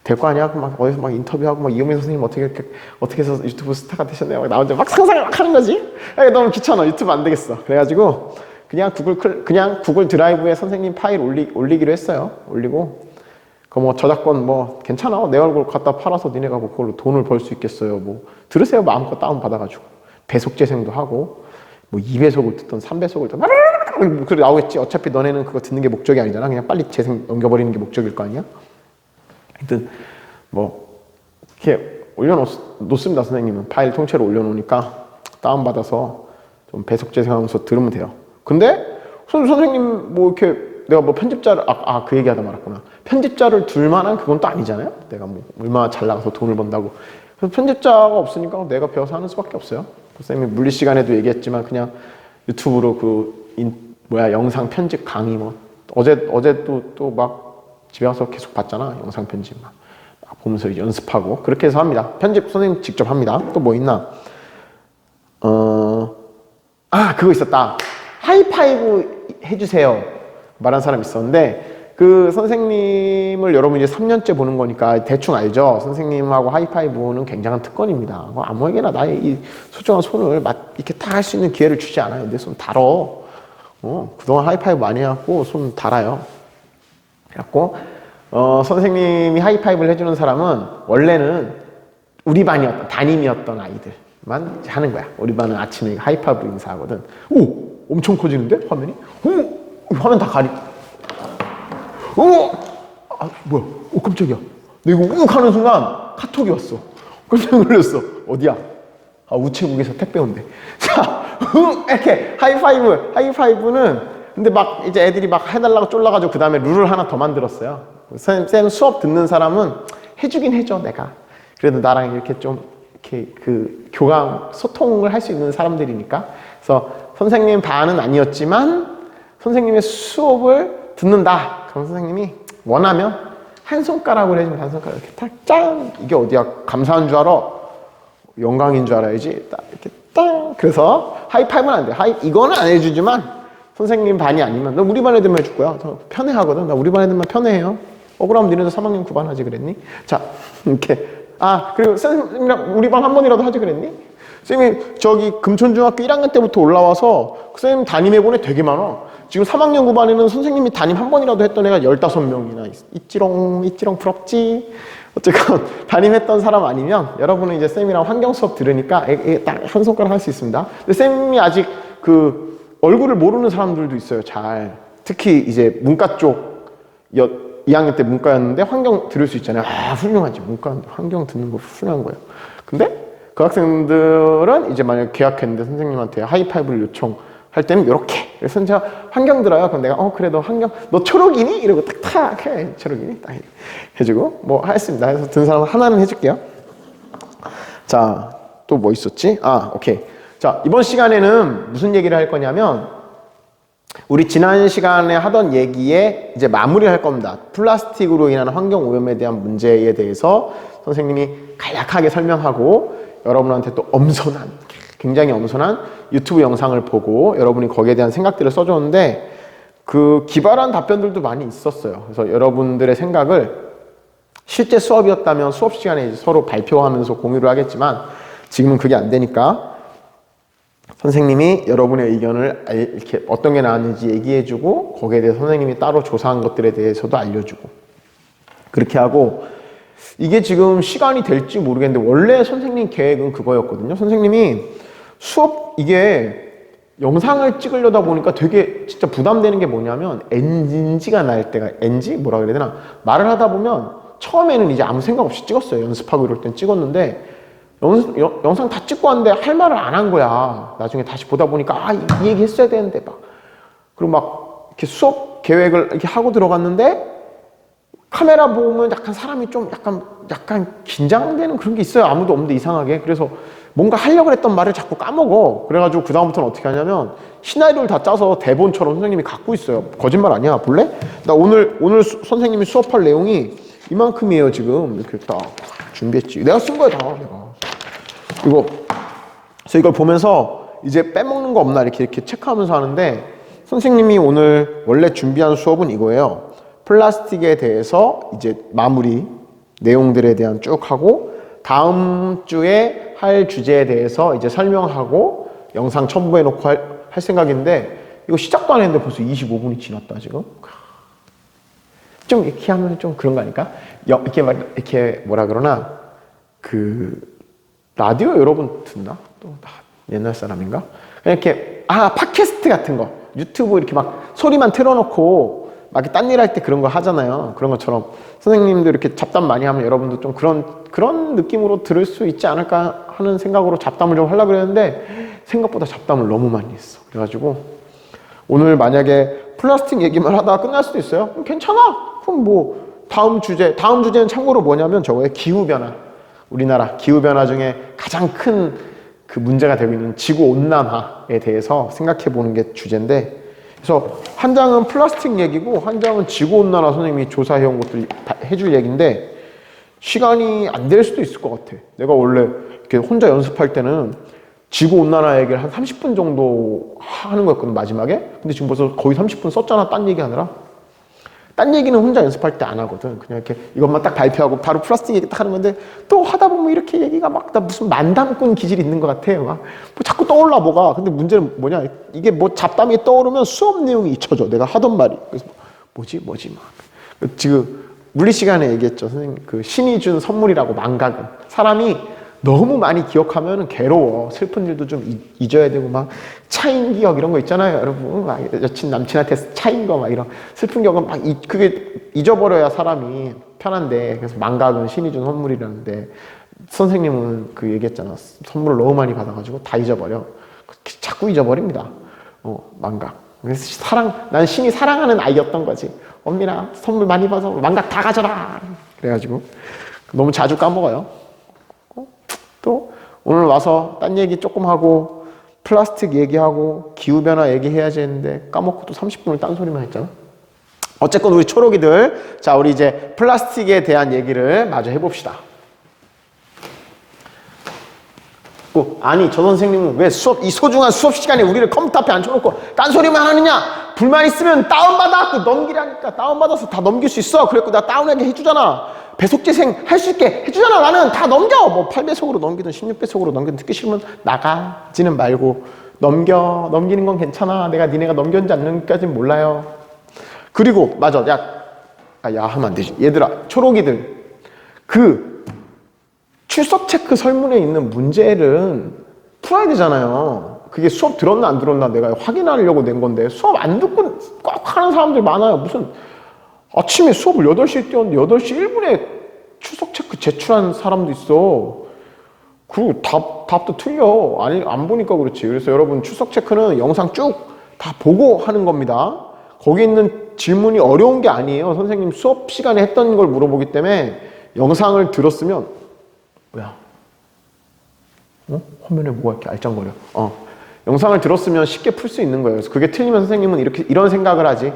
될 거 아니야? 막 어디서 막 인터뷰하고 막 이용민 선생님 어떻게 해서 유튜브 스타가 되셨네요? 막 나오는데 막 상상을 막 하는 거지. 너무 귀찮아. 유튜브 안 되겠어. 그래가지고 그냥 구글 드라이브에 선생님 파일 올리기로 했어요. 올리고 그 뭐 저작권 뭐 괜찮아. 내 얼굴 갖다 팔아서 니네가 뭐 그걸로 돈을 벌 수 있겠어요. 뭐 들으세요. 마음껏 다운 받아가지고 배속 재생도 하고 뭐 2배속을 듣던 3배속을 듣던 그래 나오겠지. 어차피 너네는 그거 듣는 게 목적이 아니잖아. 그냥 빨리 재생 넘겨버리는 게 목적일 거 아니야. 하여튼 뭐 이렇게 올려놓습니다. 선생님은 파일 통째로 올려놓으니까 다운받아서 좀 배속 재생하면서 들으면 돼요. 근데 선생님 뭐 이렇게 내가 뭐 편집자를 그 얘기하다 말았구나. 편집자를 둘 만한 그건 또 아니잖아요. 내가 뭐 얼마나 잘 나가서 돈을 번다고. 그래서 편집자가 없으니까 내가 배워서 하는 수밖에 없어요. 선생님이 물리 시간에도 얘기했지만 그냥 유튜브로 영상 편집 강의 뭐 어제 또 막 집에 와서 계속 봤잖아. 영상 편집 막 보면서 연습하고 그렇게 해서 합니다. 편집 선생님 직접 합니다. 또 뭐 있나? 그거 있었다. 하이파이브 해주세요. 말한 사람 있었는데 그 선생님을 여러분 이제 3년째 보는 거니까 대충 알죠? 선생님하고 하이파이브는 굉장한 특권입니다. 아무에게나 나의 이 소중한 손을 이렇게 딱 할 수 있는 기회를 주지 않아요. 내 손 달어. 그동안 하이파이브 많이 해갖고 손 달아요. 그래갖고 선생님이 하이파이브를 해주는 사람은 원래는 우리 반이었던 담임이었던 아이들만 하는 거야. 우리 반은 아침에 하이파이브 인사하거든. 오! 엄청 커지는데? 화면이? 오! 화면 다 가리. 뭐야? 깜짝이야. 내가 이거 욱 하는 순간 카톡이 왔어. 깜짝 놀랐어. 어디야? 우체국에서 택배 온대. 자, 이렇게 하이파이브는 근데 막 이제 애들이 막 해달라고 쫄라가지고 그 다음에 룰을 하나 더 만들었어요. 쌤 수업 듣는 사람은 해주긴 해줘, 내가. 그래도 나랑 이렇게 좀 이렇게 그 교감 소통을 할 수 있는 사람들이니까. 그래서 선생님 반은 아니었지만 선생님의 수업을 듣는다. 그럼 선생님이 원하면 한 손가락으로 해주면 한 손가락 이렇게 딱 짠. 이게 어디야? 감사한 줄 알아? 영광인 줄 알아야지. 딱 이렇게 딱. 그래서 하이파이브는 안 돼. 이거는 안 해주지만 선생님 반이 아니면 너 우리 반 애들만 해줄 거야. 편해하거든. 나 우리 반 애들만 편해해요. 그럼 니네도 3학년 9반 하지 그랬니? 자, 이렇게. 그리고 선생님이랑 우리 반 한 번이라도 하지 그랬니? 선생님이 저기 금천중학교 1학년 때부터 올라와서 선생님 담임해본 애 되게 많아. 지금 3학년 9반에는 선생님이 담임 한 번이라도 했던 애가 15명이나 있지롱 부럽지? 어쨌건 담임했던 사람 아니면 여러분은 이제 쌤이랑 환경 수업 들으니까 딱 한 손가락 할 수 있습니다. 근데 쌤이 아직 그 얼굴을 모르는 사람들도 있어요. 잘. 특히 이제 문과 쪽 2학년 때 문과였는데 환경 들을 수 있잖아요. 훌륭하지. 문과인데 환경 듣는 거 훌륭한 거예요. 근데 그 학생들은 이제 만약에 계약했는데 선생님한테 하이파이브를 요청할 때는 이렇게. 그래서 제가 환경 들어요. 그럼 내가 그래 너 환경 너 초록이니? 이러고 탁탁 해. 초록이니? 딱 해주고 뭐 했습니다. 그래서 든 사람 하나는 해줄게요. 자, 또 뭐 있었지? 오케이. 자, 이번 시간에는 무슨 얘기를 할 거냐면 우리 지난 시간에 하던 얘기에 이제 마무리를 할 겁니다. 플라스틱으로 인한 환경 오염에 대한 문제에 대해서 선생님이 간략하게 설명하고 여러분한테 또 굉장히 엄선한 유튜브 영상을 보고 여러분이 거기에 대한 생각들을 써줬는데 그 기발한 답변들도 많이 있었어요. 그래서 여러분들의 생각을 실제 수업이었다면 수업 시간에 이제 서로 발표하면서 공유를 하겠지만 지금은 그게 안 되니까 선생님이 여러분의 의견을 이렇게 어떤 게 나왔는지 얘기해주고 거기에 대해서 선생님이 따로 조사한 것들에 대해서도 알려주고 그렇게 하고 이게 지금 시간이 될지 모르겠는데 원래 선생님 계획은 그거였거든요. 선생님이 수업 이게 영상을 찍으려다 보니까 되게 진짜 부담되는 게 뭐냐면 NG가 날 때가 뭐라 그래야 되나 말을 하다 보면 처음에는 이제 아무 생각 없이 찍었어요. 연습하고 이럴 땐 찍었는데 영상 다 찍고 왔는데 할 말을 안 한 거야. 나중에 다시 보다 보니까 이 얘기 했어야 되는데 막 그리고 막 이렇게 수업 계획을 이렇게 하고 들어갔는데 카메라 보면 약간 사람이 좀 약간 긴장되는 그런 게 있어요. 아무도 없는데 이상하게. 그래서 뭔가 하려고 했던 말을 자꾸 까먹어. 그래가지고 그다음부터는 어떻게 하냐면 시나리오를 다 짜서 대본처럼 선생님이 갖고 있어요. 거짓말 아니야. 볼래? 나 오늘 선생님이 수업할 내용이 이만큼이에요. 지금 이렇게 딱 준비했지. 내가 쓴 거야 다. 내가 이거. 그래서 이걸 보면서 이제 빼먹는 거 없나 이렇게 체크하면서 하는데 선생님이 오늘 원래 준비한 수업은 이거예요. 플라스틱에 대해서 이제 마무리 내용들에 대한 쭉 하고 다음 주에 할 주제에 대해서 이제 설명하고 영상 첨부해 놓고 할 생각인데 이거 시작도 안 했는데 벌써 25분이 지났다 지금. 좀 이렇게 하면 좀 그런 거 아닐까? 이렇게 뭐라 그러나 그 라디오 여러분 듣나? 또 옛날 사람인가? 그냥 이렇게 팟캐스트 같은 거 유튜브 이렇게 막 소리만 틀어놓고 막 이렇게 딴 일 할 때 그런 거 하잖아요. 그런 것처럼 선생님도 이렇게 잡담 많이 하면 여러분도 좀 그런 느낌으로 들을 수 있지 않을까 하는 생각으로 잡담을 좀 하려고 그랬는데 생각보다 잡담을 너무 많이 했어. 그래가지고 오늘 만약에 플라스틱 얘기만 하다가 끝날 수도 있어요. 괜찮아. 그럼 뭐 다음 주제는 참고로 뭐냐면 저거예요. 기후변화. 우리나라 기후변화 중에 가장 큰 그 문제가 되고 있는 지구온난화에 대해서 생각해 보는 게 주제인데 그래서 한 장은 플라스틱 얘기고 한 장은 지구온난화 선생님이 조사해 온 것들 해줄 얘기인데 시간이 안 될 수도 있을 것 같아. 내가 원래 이렇게 혼자 연습할 때는 지구온난화 얘기를 한 30분 정도 하는 거였거든 마지막에. 근데 지금 벌써 거의 30분 썼잖아. 딴 얘기 하느라. 딴 얘기는 혼자 연습할 때 안 하거든. 그냥 이렇게 이것만 딱 발표하고 바로 플라스틱 얘기 딱 하는 건데 또 하다 보면 이렇게 얘기가 막 나 무슨 만담꾼 기질이 있는 것 같아. 막 뭐 자꾸 떠올라 뭐가. 근데 문제는 뭐냐. 이게 뭐 잡담이 떠오르면 수업 내용이 잊혀져. 내가 하던 말이. 그래서 뭐지 막. 지금 물리 시간에 얘기했죠. 선생님 그 신이 준 선물이라고 망각은. 사람이 너무 많이 기억하면 괴로워. 슬픈 일도 좀 잊어야 되고 막 차인 기억 이런 거 있잖아요, 여러분. 막 여친 남친한테 차인 거 막 이런 슬픈 기억은 막 그게 잊어버려야 사람이 편한데 그래서 망각은 신이 준 선물이라는데 선생님은 그 얘기했잖아. 선물을 너무 많이 받아가지고 다 잊어버려. 자꾸 잊어버립니다. 망각. 그래서 난 신이 사랑하는 아이였던 거지. 엄밀아 선물 많이 받아서 망각 다 가져라. 그래가지고 너무 자주 까먹어요. 또 오늘 와서 딴 얘기 조금 하고 플라스틱 얘기하고 기후변화 얘기해야지 했는데 까먹고 또 30분을 딴소리만 했잖아. 어쨌건 우리 초록이들 자 우리 이제 플라스틱에 대한 얘기를 마저 해봅시다. 아니 저 선생님은 왜 이 소중한 수업 시간에 우리를 컴퓨터 앞에 앉혀놓고 딴소리만 하느냐. 불만 있으면 다운받아 넘기라니까. 다운받아서 다 넘길 수 있어. 그랬고 나 다운하게 해주잖아. 배속재생 할 수 있게 해주잖아. 나는 다 넘겨. 뭐 8배속으로 넘기든 16배속으로 넘기든 듣기 싫으면 나가지는 말고 넘기는 건 괜찮아. 내가 니네가 넘겼는지 안 넘겼는지는 몰라요. 그리고 맞아. 야 하면 안 되지. 얘들아 초록이들 그 출석 체크 설문에 있는 문제를 풀어야 되잖아요. 그게 수업 들었나 안 들었나 내가 확인하려고 낸 건데 수업 안 듣고 꽉 하는 사람들 많아요. 무슨 아침에 수업을 8시에 뛰었는데 8시 1분에 출석 체크 제출한 사람도 있어. 그리고 답도 틀려. 안 보니까 그렇지. 그래서 여러분 출석 체크는 영상 쭉 다 보고 하는 겁니다. 거기 있는 질문이 어려운 게 아니에요. 선생님 수업 시간에 했던 걸 물어보기 때문에 영상을 들었으면 뭐야? 화면에 뭐가 이렇게 알짱거려. 영상을 들었으면 쉽게 풀 수 있는 거예요. 그래서 그게 틀리면 선생님은 이런 생각을 하지.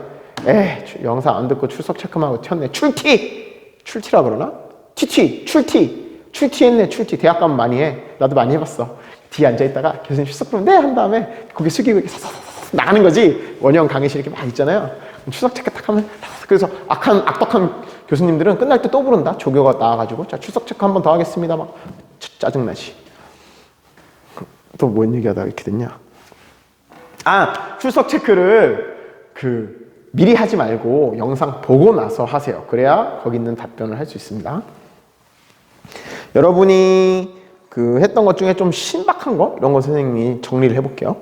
영상 안 듣고 출석 체크만 하고 튀었네. 출티라 그러나? 출티했네. 대학 가면 많이 해. 나도 많이 해봤어. 뒤에 앉아있다가 교수님 출석 부르면 네! 한 다음에 고개 숙이고 이렇게 나가는 거지. 원형 강의실 이렇게 막 있잖아요. 출석 체크 딱 하면 그래서 악덕한 교수님들은 끝날 때 또 부른다. 조교가 나와가지고 자 출석 체크 한 번 더 하겠습니다. 막 짜증나지. 또 뭔 얘기하다가 이렇게 됐냐. 출석 체크를 미리 하지 말고 영상 보고 나서 하세요. 그래야 거기 있는 답변을 할 수 있습니다. 여러분이 했던 것 중에 좀 신박한 거 이런 거 선생님이 정리를 해볼게요.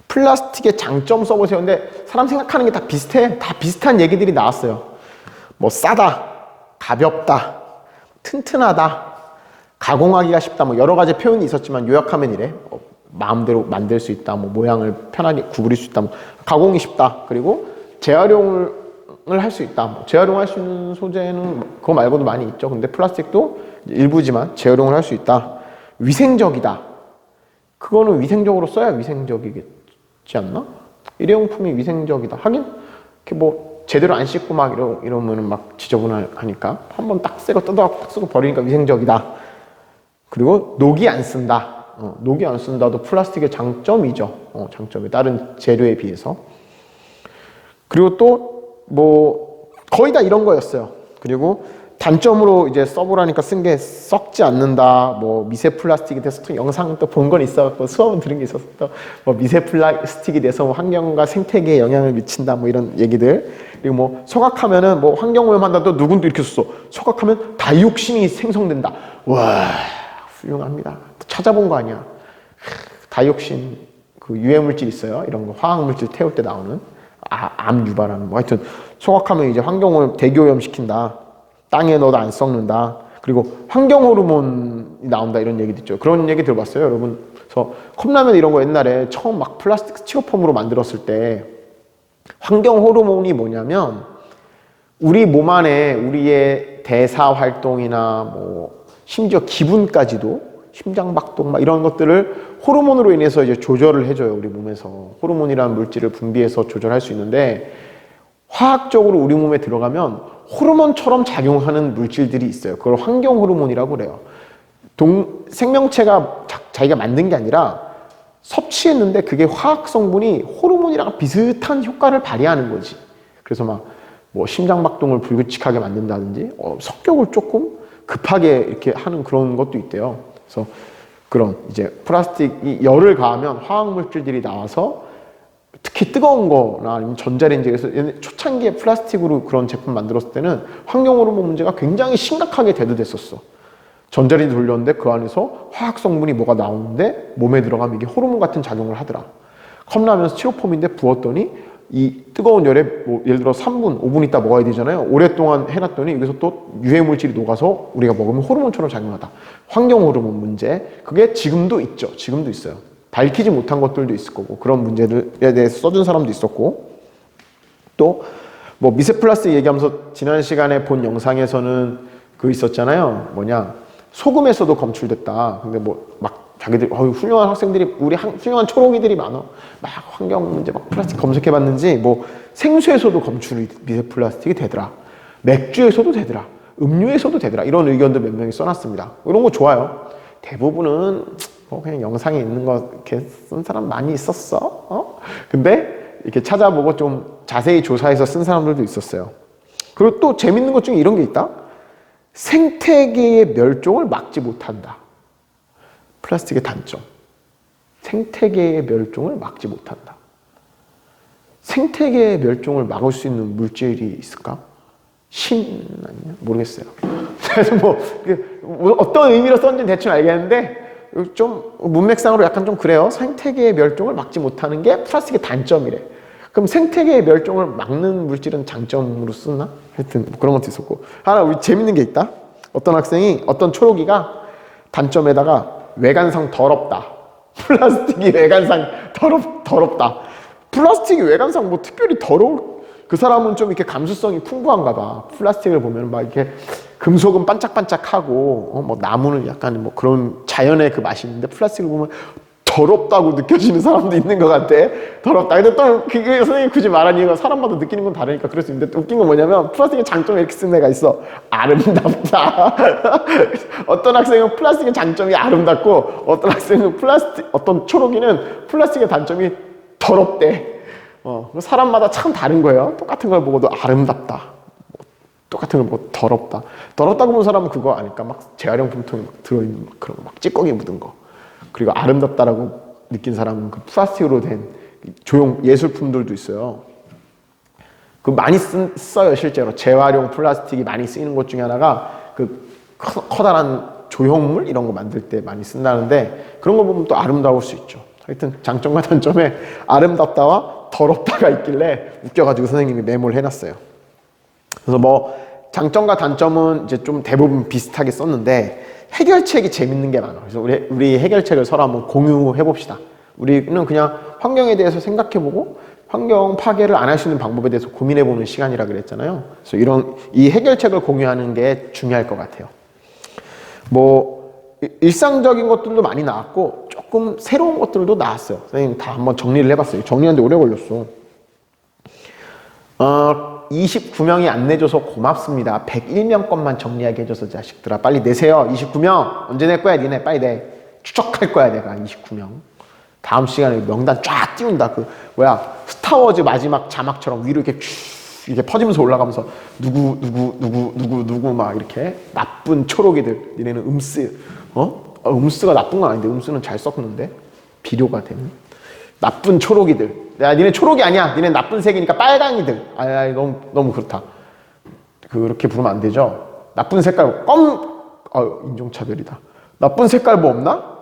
플라스틱의 장점 써보세요. 근데 사람 생각하는 게 다 비슷해. 다 비슷한 얘기들이 나왔어요. 뭐 싸다, 가볍다, 튼튼하다, 가공하기가 쉽다. 뭐 여러 가지 표현이 있었지만 요약하면 이래. 마음대로 만들 수 있다. 뭐 모양을 편하게 구부릴 수 있다. 뭐 가공이 쉽다. 그리고 재활용을 할 수 있다. 뭐 재활용할 수 있는 소재는 그거 말고도 많이 있죠. 근데 플라스틱도 일부지만 재활용을 할 수 있다. 위생적이다. 그거는 위생적으로 써야 위생적이겠지 않나? 일회용품이 위생적이다. 하긴 이렇게 뭐 제대로 안 씻고 막 이러면은 막 지저분하니까 한번 딱 새거 뜯어갖고 딱 쓰고 버리니까 위생적이다. 그리고 녹이 안 쓴다. 녹이 안 쓴다도 플라스틱의 장점이죠. 장점이 다른 재료에 비해서. 그리고 또 뭐 거의 다 이런 거였어요. 그리고 단점으로 이제 써보라니까 쓴 게 썩지 않는다. 뭐 미세 플라스틱이 돼서 또 영상 또 본 건 있어갖고 수업은 들은 게 있었어. 뭐 미세 플라스틱이 돼서 뭐 환경과 생태계에 영향을 미친다. 뭐 이런 얘기들. 그리고 뭐 소각하면은 뭐 환경 오염한다. 또 누군도 이렇게 썼어. 소각하면 다이옥신이 생성된다. 와 훌륭합니다. 찾아본 거 아니야. 다이옥신 그 유해 물질 있어요. 이런 거 화학 물질 태울 때 나오는 암 유발하는 뭐 하여튼 소각하면 이제 환경을 대기오염 시킨다. 땅에 넣어도 안 썩는다. 그리고 환경 호르몬이 나온다 이런 얘기도 있죠. 그런 얘기 들어봤어요, 여러분? 그래서 컵라면 이런 거 옛날에 처음 막 플라스틱 스티로폼으로 만들었을 때 환경 호르몬이 뭐냐면 우리 몸 안에 우리의 대사 활동이나 뭐 심지어 기분까지도 심장박동 막 이런 것들을 호르몬으로 인해서 이제 조절을 해줘요. 우리 몸에서 호르몬이라는 물질을 분비해서 조절할 수 있는데 화학적으로 우리 몸에 들어가면 호르몬처럼 작용하는 물질들이 있어요. 그걸 환경 호르몬이라고 그래요. 생명체가 자기가 만든 게 아니라 섭취했는데 그게 화학 성분이 호르몬이랑 비슷한 효과를 발휘하는 거지. 그래서 막 뭐 심장박동을 불규칙하게 만든다든지 성격을 조금 급하게 이렇게 하는 그런 것도 있대요. 그래서 그런 이제 플라스틱이 열을 가하면 화학 물질들이 나와서 특히 뜨거운 거나 아니면 전자레인지에서 초창기에 플라스틱으로 그런 제품 만들었을 때는 환경 호르몬 문제가 굉장히 심각하게 대두됐었어. 전자레인지 돌렸는데 그 안에서 화학 성분이 뭐가 나오는데 몸에 들어가면 이게 호르몬 같은 작용을 하더라. 컵라면 스티로폼인데 부었더니 이 뜨거운 열에 뭐 예를 들어 3분, 5분 있다 먹어야 되잖아요. 오랫동안 해놨더니 여기서 또 유해 물질이 녹아서 우리가 먹으면 호르몬처럼 작용하다. 환경 호르몬 문제. 그게 지금도 있죠. 지금도 있어요. 밝히지 못한 것들도 있을 거고 그런 문제들에 대해서 써준 사람도 있었고 또 뭐 미세 플라스틱 얘기하면서 지난 시간에 본 영상에서는 그 있었잖아요. 뭐냐 소금에서도 검출됐다. 근데 뭐 막 자기들 훌륭한 학생들이 우리 훌륭한 초록이들이 많아. 막 환경 문제 막 플라스틱 검색해봤는지 뭐 생수에서도 검출이 미세 플라스틱이 되더라. 맥주에서도 되더라. 음료에서도 되더라. 이런 의견도 몇 명이 써놨습니다. 이런 거 좋아요. 대부분은 뭐 그냥 영상에 있는 거 이렇게 쓴 사람 많이 있었어. 근데 이렇게 찾아보고 좀 자세히 조사해서 쓴 사람들도 있었어요. 그리고 또 재밌는 것 중에 이런 게 있다. 생태계의 멸종을 막지 못한다. 플라스틱의 단점. 생태계의 멸종을 막지 못한다. 생태계의 멸종을 막을 수 있는 물질이 있을까? 아니냐? 모르겠어요. 그래서 뭐 어떤 의미로 썼는지 대충 알겠는데 좀 문맥상으로 약간 좀 그래요. 생태계의 멸종을 막지 못하는 게 플라스틱의 단점이래. 그럼 생태계의 멸종을 막는 물질은 장점으로 쓰나? 하여튼 뭐 그런 것도 있었고 하나 우리 재밌는 게 있다. 어떤 초록이가 단점에다가 외관상 더럽다. 플라스틱이 외관상 더럽다. 플라스틱이 외관상 뭐 특별히 더러울 그 사람은 좀 이렇게 감수성이 풍부한가 봐. 플라스틱을 보면 막 이렇게 금속은 반짝반짝하고 뭐 나무는 약간 뭐 그런 자연의 그 맛이 있는데 플라스틱을 보면 더럽다고 느껴지는 사람도 있는 것 같아. 더럽다. 근데 또 그게 선생님이 굳이 말한 이유가 사람마다 느끼는 건 다르니까 그럴 수 있는데 웃긴 건 뭐냐면 플라스틱의 장점을 이렇게 쓴 애가 있어. 아름답다. 어떤 학생은 플라스틱의 장점이 아름답고 어떤 학생은 어떤 초록이는 플라스틱의 단점이 더럽대. 사람마다 참 다른 거예요. 똑같은 걸 보고도 아름답다. 똑같은 걸 보고 더럽다. 더럽다고 본 사람은 그거 아닐까? 막 재활용품 통에 막 들어있는 막 그런 거, 막 찌꺼기 묻은 거. 그리고 아름답다라고 느낀 사람은 그 플라스틱으로 된 조형 예술품들도 있어요. 그 많이 써요, 실제로. 재활용 플라스틱이 많이 쓰이는 것 중에 하나가 그 커다란 조형물 이런 거 만들 때 많이 쓴다는데 그런 거 보면 또 아름다울 수 있죠. 하여튼 장점과 단점에 아름답다와 더럽다가 있길래 웃겨가지고 선생님이 메모를 해놨어요. 그래서 뭐 장점과 단점은 이제 좀 대부분 비슷하게 썼는데 해결책이 재밌는 게 많아. 그래서 우리 해결책을 서로 한번 공유해 봅시다. 우리는 그냥 환경에 대해서 생각해보고 환경 파괴를 안 할 수 있는 방법에 대해서 고민해보는 시간이라 그랬잖아요. 그래서 이 해결책을 공유하는 게 중요할 것 같아요. 뭐 일상적인 것들도 많이 나왔고 조금 새로운 것들도 나왔어요. 선생님 다 한번 정리를 해봤어요. 정리하는데 오래 걸렸어. 29명이 안 내줘서 고맙습니다. 101명 것만 정리하게 해줘서 자식들아 빨리 내세요. 29명 언제 낼 거야 니네 빨리 내. 추적할 거야 내가 29명. 다음 시간에 명단 쫙 띄운다. 스타워즈 마지막 자막처럼 위로 이렇게 퍼지면서 올라가면서 누구 막 이렇게 나쁜 초록이들. 니네는 음스가 나쁜 건 아닌데 음스는 잘 섞는데 비료가 되는 나쁜 초록이들. 야 니네 초록이 아니야. 니네 나쁜 색이니까 빨강이들. 너무 그렇다. 그렇게 부르면 안 되죠. 나쁜 색깔 인종차별이다. 나쁜 색깔 뭐 없나?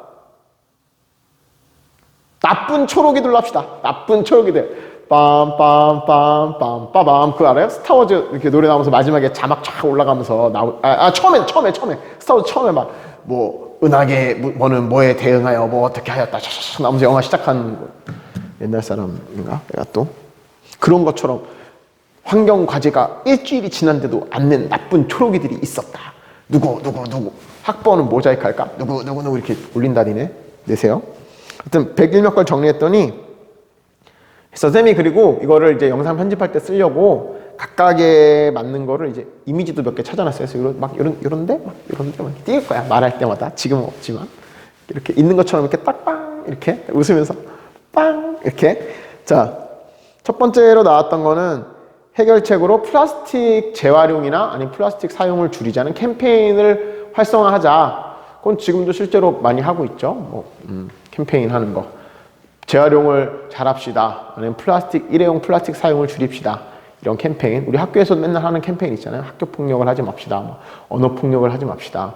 나쁜 초록이들로 합시다. 나쁜 초록이들. 빰빰빰빰 빠밤. 그거 알아요? 스타워즈 이렇게 노래 나오면서 마지막에 자막 쫙 올라가면서 처음에 스타워즈 처음에 막 뭐 은하계 뭐는 뭐에 대응하여 뭐 어떻게 하였다 샤샤샤 나오면서 영화 시작하는 거. 옛날 사람인가? 내가 또 그런 것처럼 환경 과제가 일주일이 지났는데도 안 낸 나쁜 초록이들이 있었다. 누구 학번은 모자이크 할까? 누구 이렇게 올린다 니네 내세요. 하여튼 101명 걸 정리했더니 선생님이 그리고 이거를 이제 영상 편집할 때 쓰려고 각각에 맞는 거를 이제 이미지도 몇 개 찾아놨어요. 그래서 막 이런데 막 띄울 거야. 말할 때마다. 지금은 없지만 이렇게 있는 것처럼 이렇게 딱빵 이렇게 웃으면서 빵 이렇게. 자, 첫 번째로 나왔던 거는 해결책으로 플라스틱 재활용이나 아니면 플라스틱 사용을 줄이자는 캠페인을 활성화하자. 그건 지금도 실제로 많이 하고 있죠. 캠페인 하는 거. 재활용을 잘합시다. 아니면 일회용 플라스틱 사용을 줄입시다. 이런 캠페인. 우리 학교에서 맨날 하는 캠페인 있잖아요. 학교 폭력을 하지 맙시다. 언어 폭력을 하지 맙시다.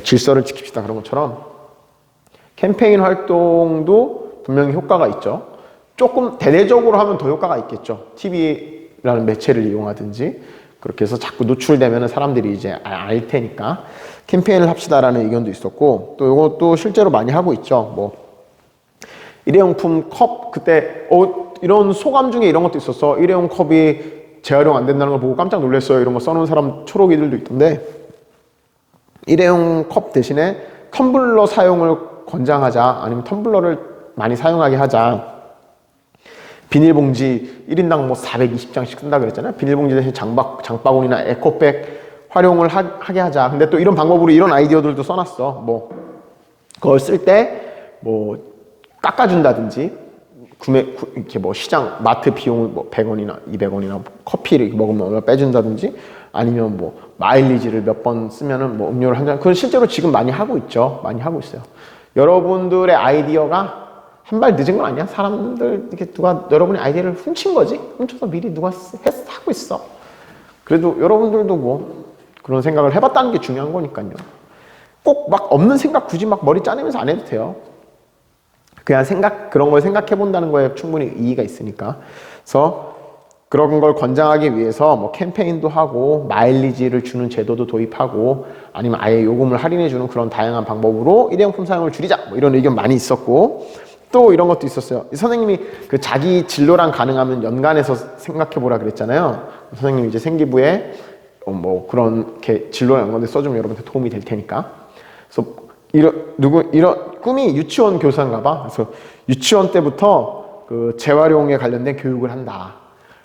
질서를 지킵시다. 그런 것처럼 캠페인 활동도 분명히 효과가 있죠. 조금 대대적으로 하면 더 효과가 있겠죠. TV라는 매체를 이용하든지 그렇게 해서 자꾸 노출되면 사람들이 이제 알 테니까 캠페인을 합시다라는 의견도 있었고, 또 이것도 실제로 많이 하고 있죠. 일회용품 컵, 그때 이런 소감 중에 이런 것도 있었어. 일회용 컵이 재활용 안 된다는 걸 보고 깜짝 놀랐어요. 이런 거 써놓은 사람 초록이들도 있던데, 일회용 컵 대신에 텀블러 사용을 권장하자. 아니면 텀블러를 많이 사용하게 하자. 비닐봉지 1인당 420장씩 쓴다 그랬잖아요. 비닐봉지 대신 장바구니나 에코백 활용을 하게 하자. 근데 또 이런 방법으로 이런 아이디어들도 써놨어. 그걸 쓸 때 깎아준다든지, 이렇게 시장, 마트 비용을 100원이나 200원이나 커피를 먹으면 얼마 빼준다든지, 아니면 마일리지를 몇 번 쓰면은 음료를 한 잔, 그건 실제로 지금 많이 하고 있죠. 많이 하고 있어요. 여러분들의 아이디어가 한 발 늦은 건 아니야. 사람들, 이렇게 여러분의 아이디어를 훔친 거지? 훔쳐서 미리 누가 하고 있어. 그래도 여러분들도 그런 생각을 해봤다는 게 중요한 거니까요. 꼭 없는 생각 굳이 머리 짜내면서 안 해도 돼요. 그냥 그런 걸 생각해 본다는 거에 충분히 의의가 있으니까. 그래서 그런 걸 권장하기 위해서 캠페인도 하고, 마일리지를 주는 제도도 도입하고, 아니면 아예 요금을 할인해 주는 그런 다양한 방법으로 일회용품 사용을 줄이자. 이런 의견 많이 있었고, 또 이런 것도 있었어요. 선생님이 자기 진로랑 가능하면 연관해서 생각해 보라 그랬잖아요. 선생님이 이제 생기부에 그런 진로랑 연관해서 써주면 여러분한테 도움이 될 테니까. 그래서 이런 꿈이 유치원 교사인가 봐. 그래서 유치원 때부터 재활용에 관련된 교육을 한다.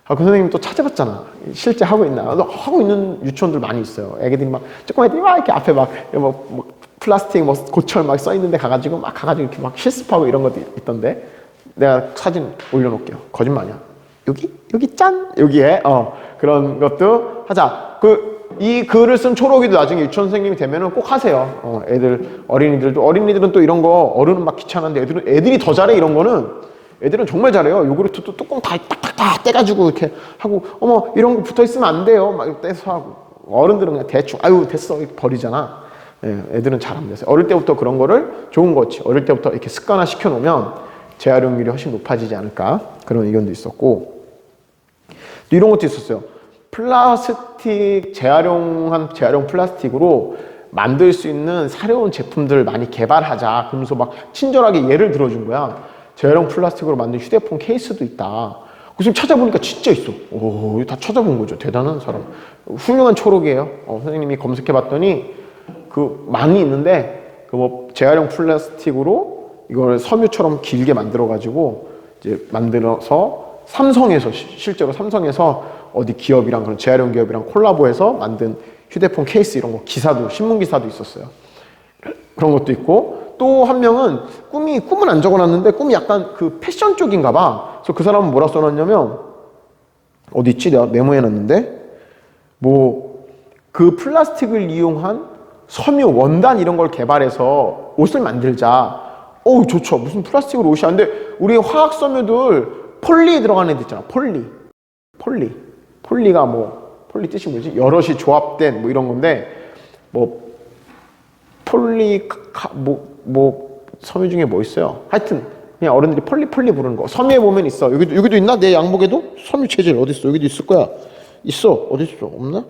그 선생님이 또 찾아봤잖아. 실제 하고 있나? 하고 있는 유치원들 많이 있어요. 애기들이 조그만 애들이 이렇게 앞에 플라스틱 고철 써 있는데 가가지고 이렇게 실습하고 이런 것도 있던데, 내가 사진 올려놓을게요. 거짓말이야. 여기 짠! 여기에 그런 것도 하자. 이 글을 쓴 초록이도 나중에 유치원 선생님이 되면은 꼭 하세요. 어린이들은 또 이런 거, 어른은 귀찮은데 애들이 더 잘해. 이런 거는 애들은 정말 잘해요. 요구르트 또 뚜껑 다 딱딱딱 떼가지고 이렇게 하고, 이런 거 붙어 있으면 안 돼요. 떼서 하고. 어른들은 그냥 대충, 됐어. 이렇게 버리잖아. 애들은 잘합니다. 어릴 때부터 그런 거를 좋은 거지. 어릴 때부터 이렇게 습관화 시켜놓으면 재활용률이 훨씬 높아지지 않을까. 그런 의견도 있었고, 또 이런 것도 있었어요. 플라스틱 재활용 플라스틱으로 만들 수 있는 사려운 제품들을 많이 개발하자. 그러면서 막 친절하게 예를 들어준 거야. 재활용 플라스틱으로 만든 휴대폰 케이스도 있다. 그래서 찾아보니까 진짜 있어. 오, 다 찾아본 거죠. 대단한 사람. 훌륭한 초록이에요. 선생님이 검색해봤더니 많이 있는데 그 뭐 재활용 플라스틱으로 이걸 섬유처럼 길게 만들어가지고 이제 만들어서 삼성에서 실제로 삼성에서 어디 기업이랑 그런 재활용 기업이랑 콜라보해서 만든 휴대폰 케이스 이런 거 기사도 신문 기사도 있었어요. 그런 것도 있고 또 한 명은 꿈은 안 적어놨는데 꿈이 약간 그 패션 쪽인가 봐. 그래서 그 사람은 뭐라 써놨냐면 어디 있지? 내가 메모해놨는데 뭐 그 플라스틱을 이용한 섬유 원단 이런 걸 개발해서 옷을 만들자. 어우 좋죠. 무슨 플라스틱으로 옷이 안 돼. 우리 화학 섬유들 폴리 들어가는 애 있잖아. 폴리가 뭐 폴리 뜻이 뭐지? 여럿이 조합된 뭐 이런 건데 뭐 섬유 중에 뭐 있어요? 하여튼 그냥 어른들이 폴리 부르는 거. 섬유에 보면 있어. 여기도 있나? 내 양복에도 섬유 체질 어디 있어? 여기도 있을 거야. 있어. 어디 있어? 없나?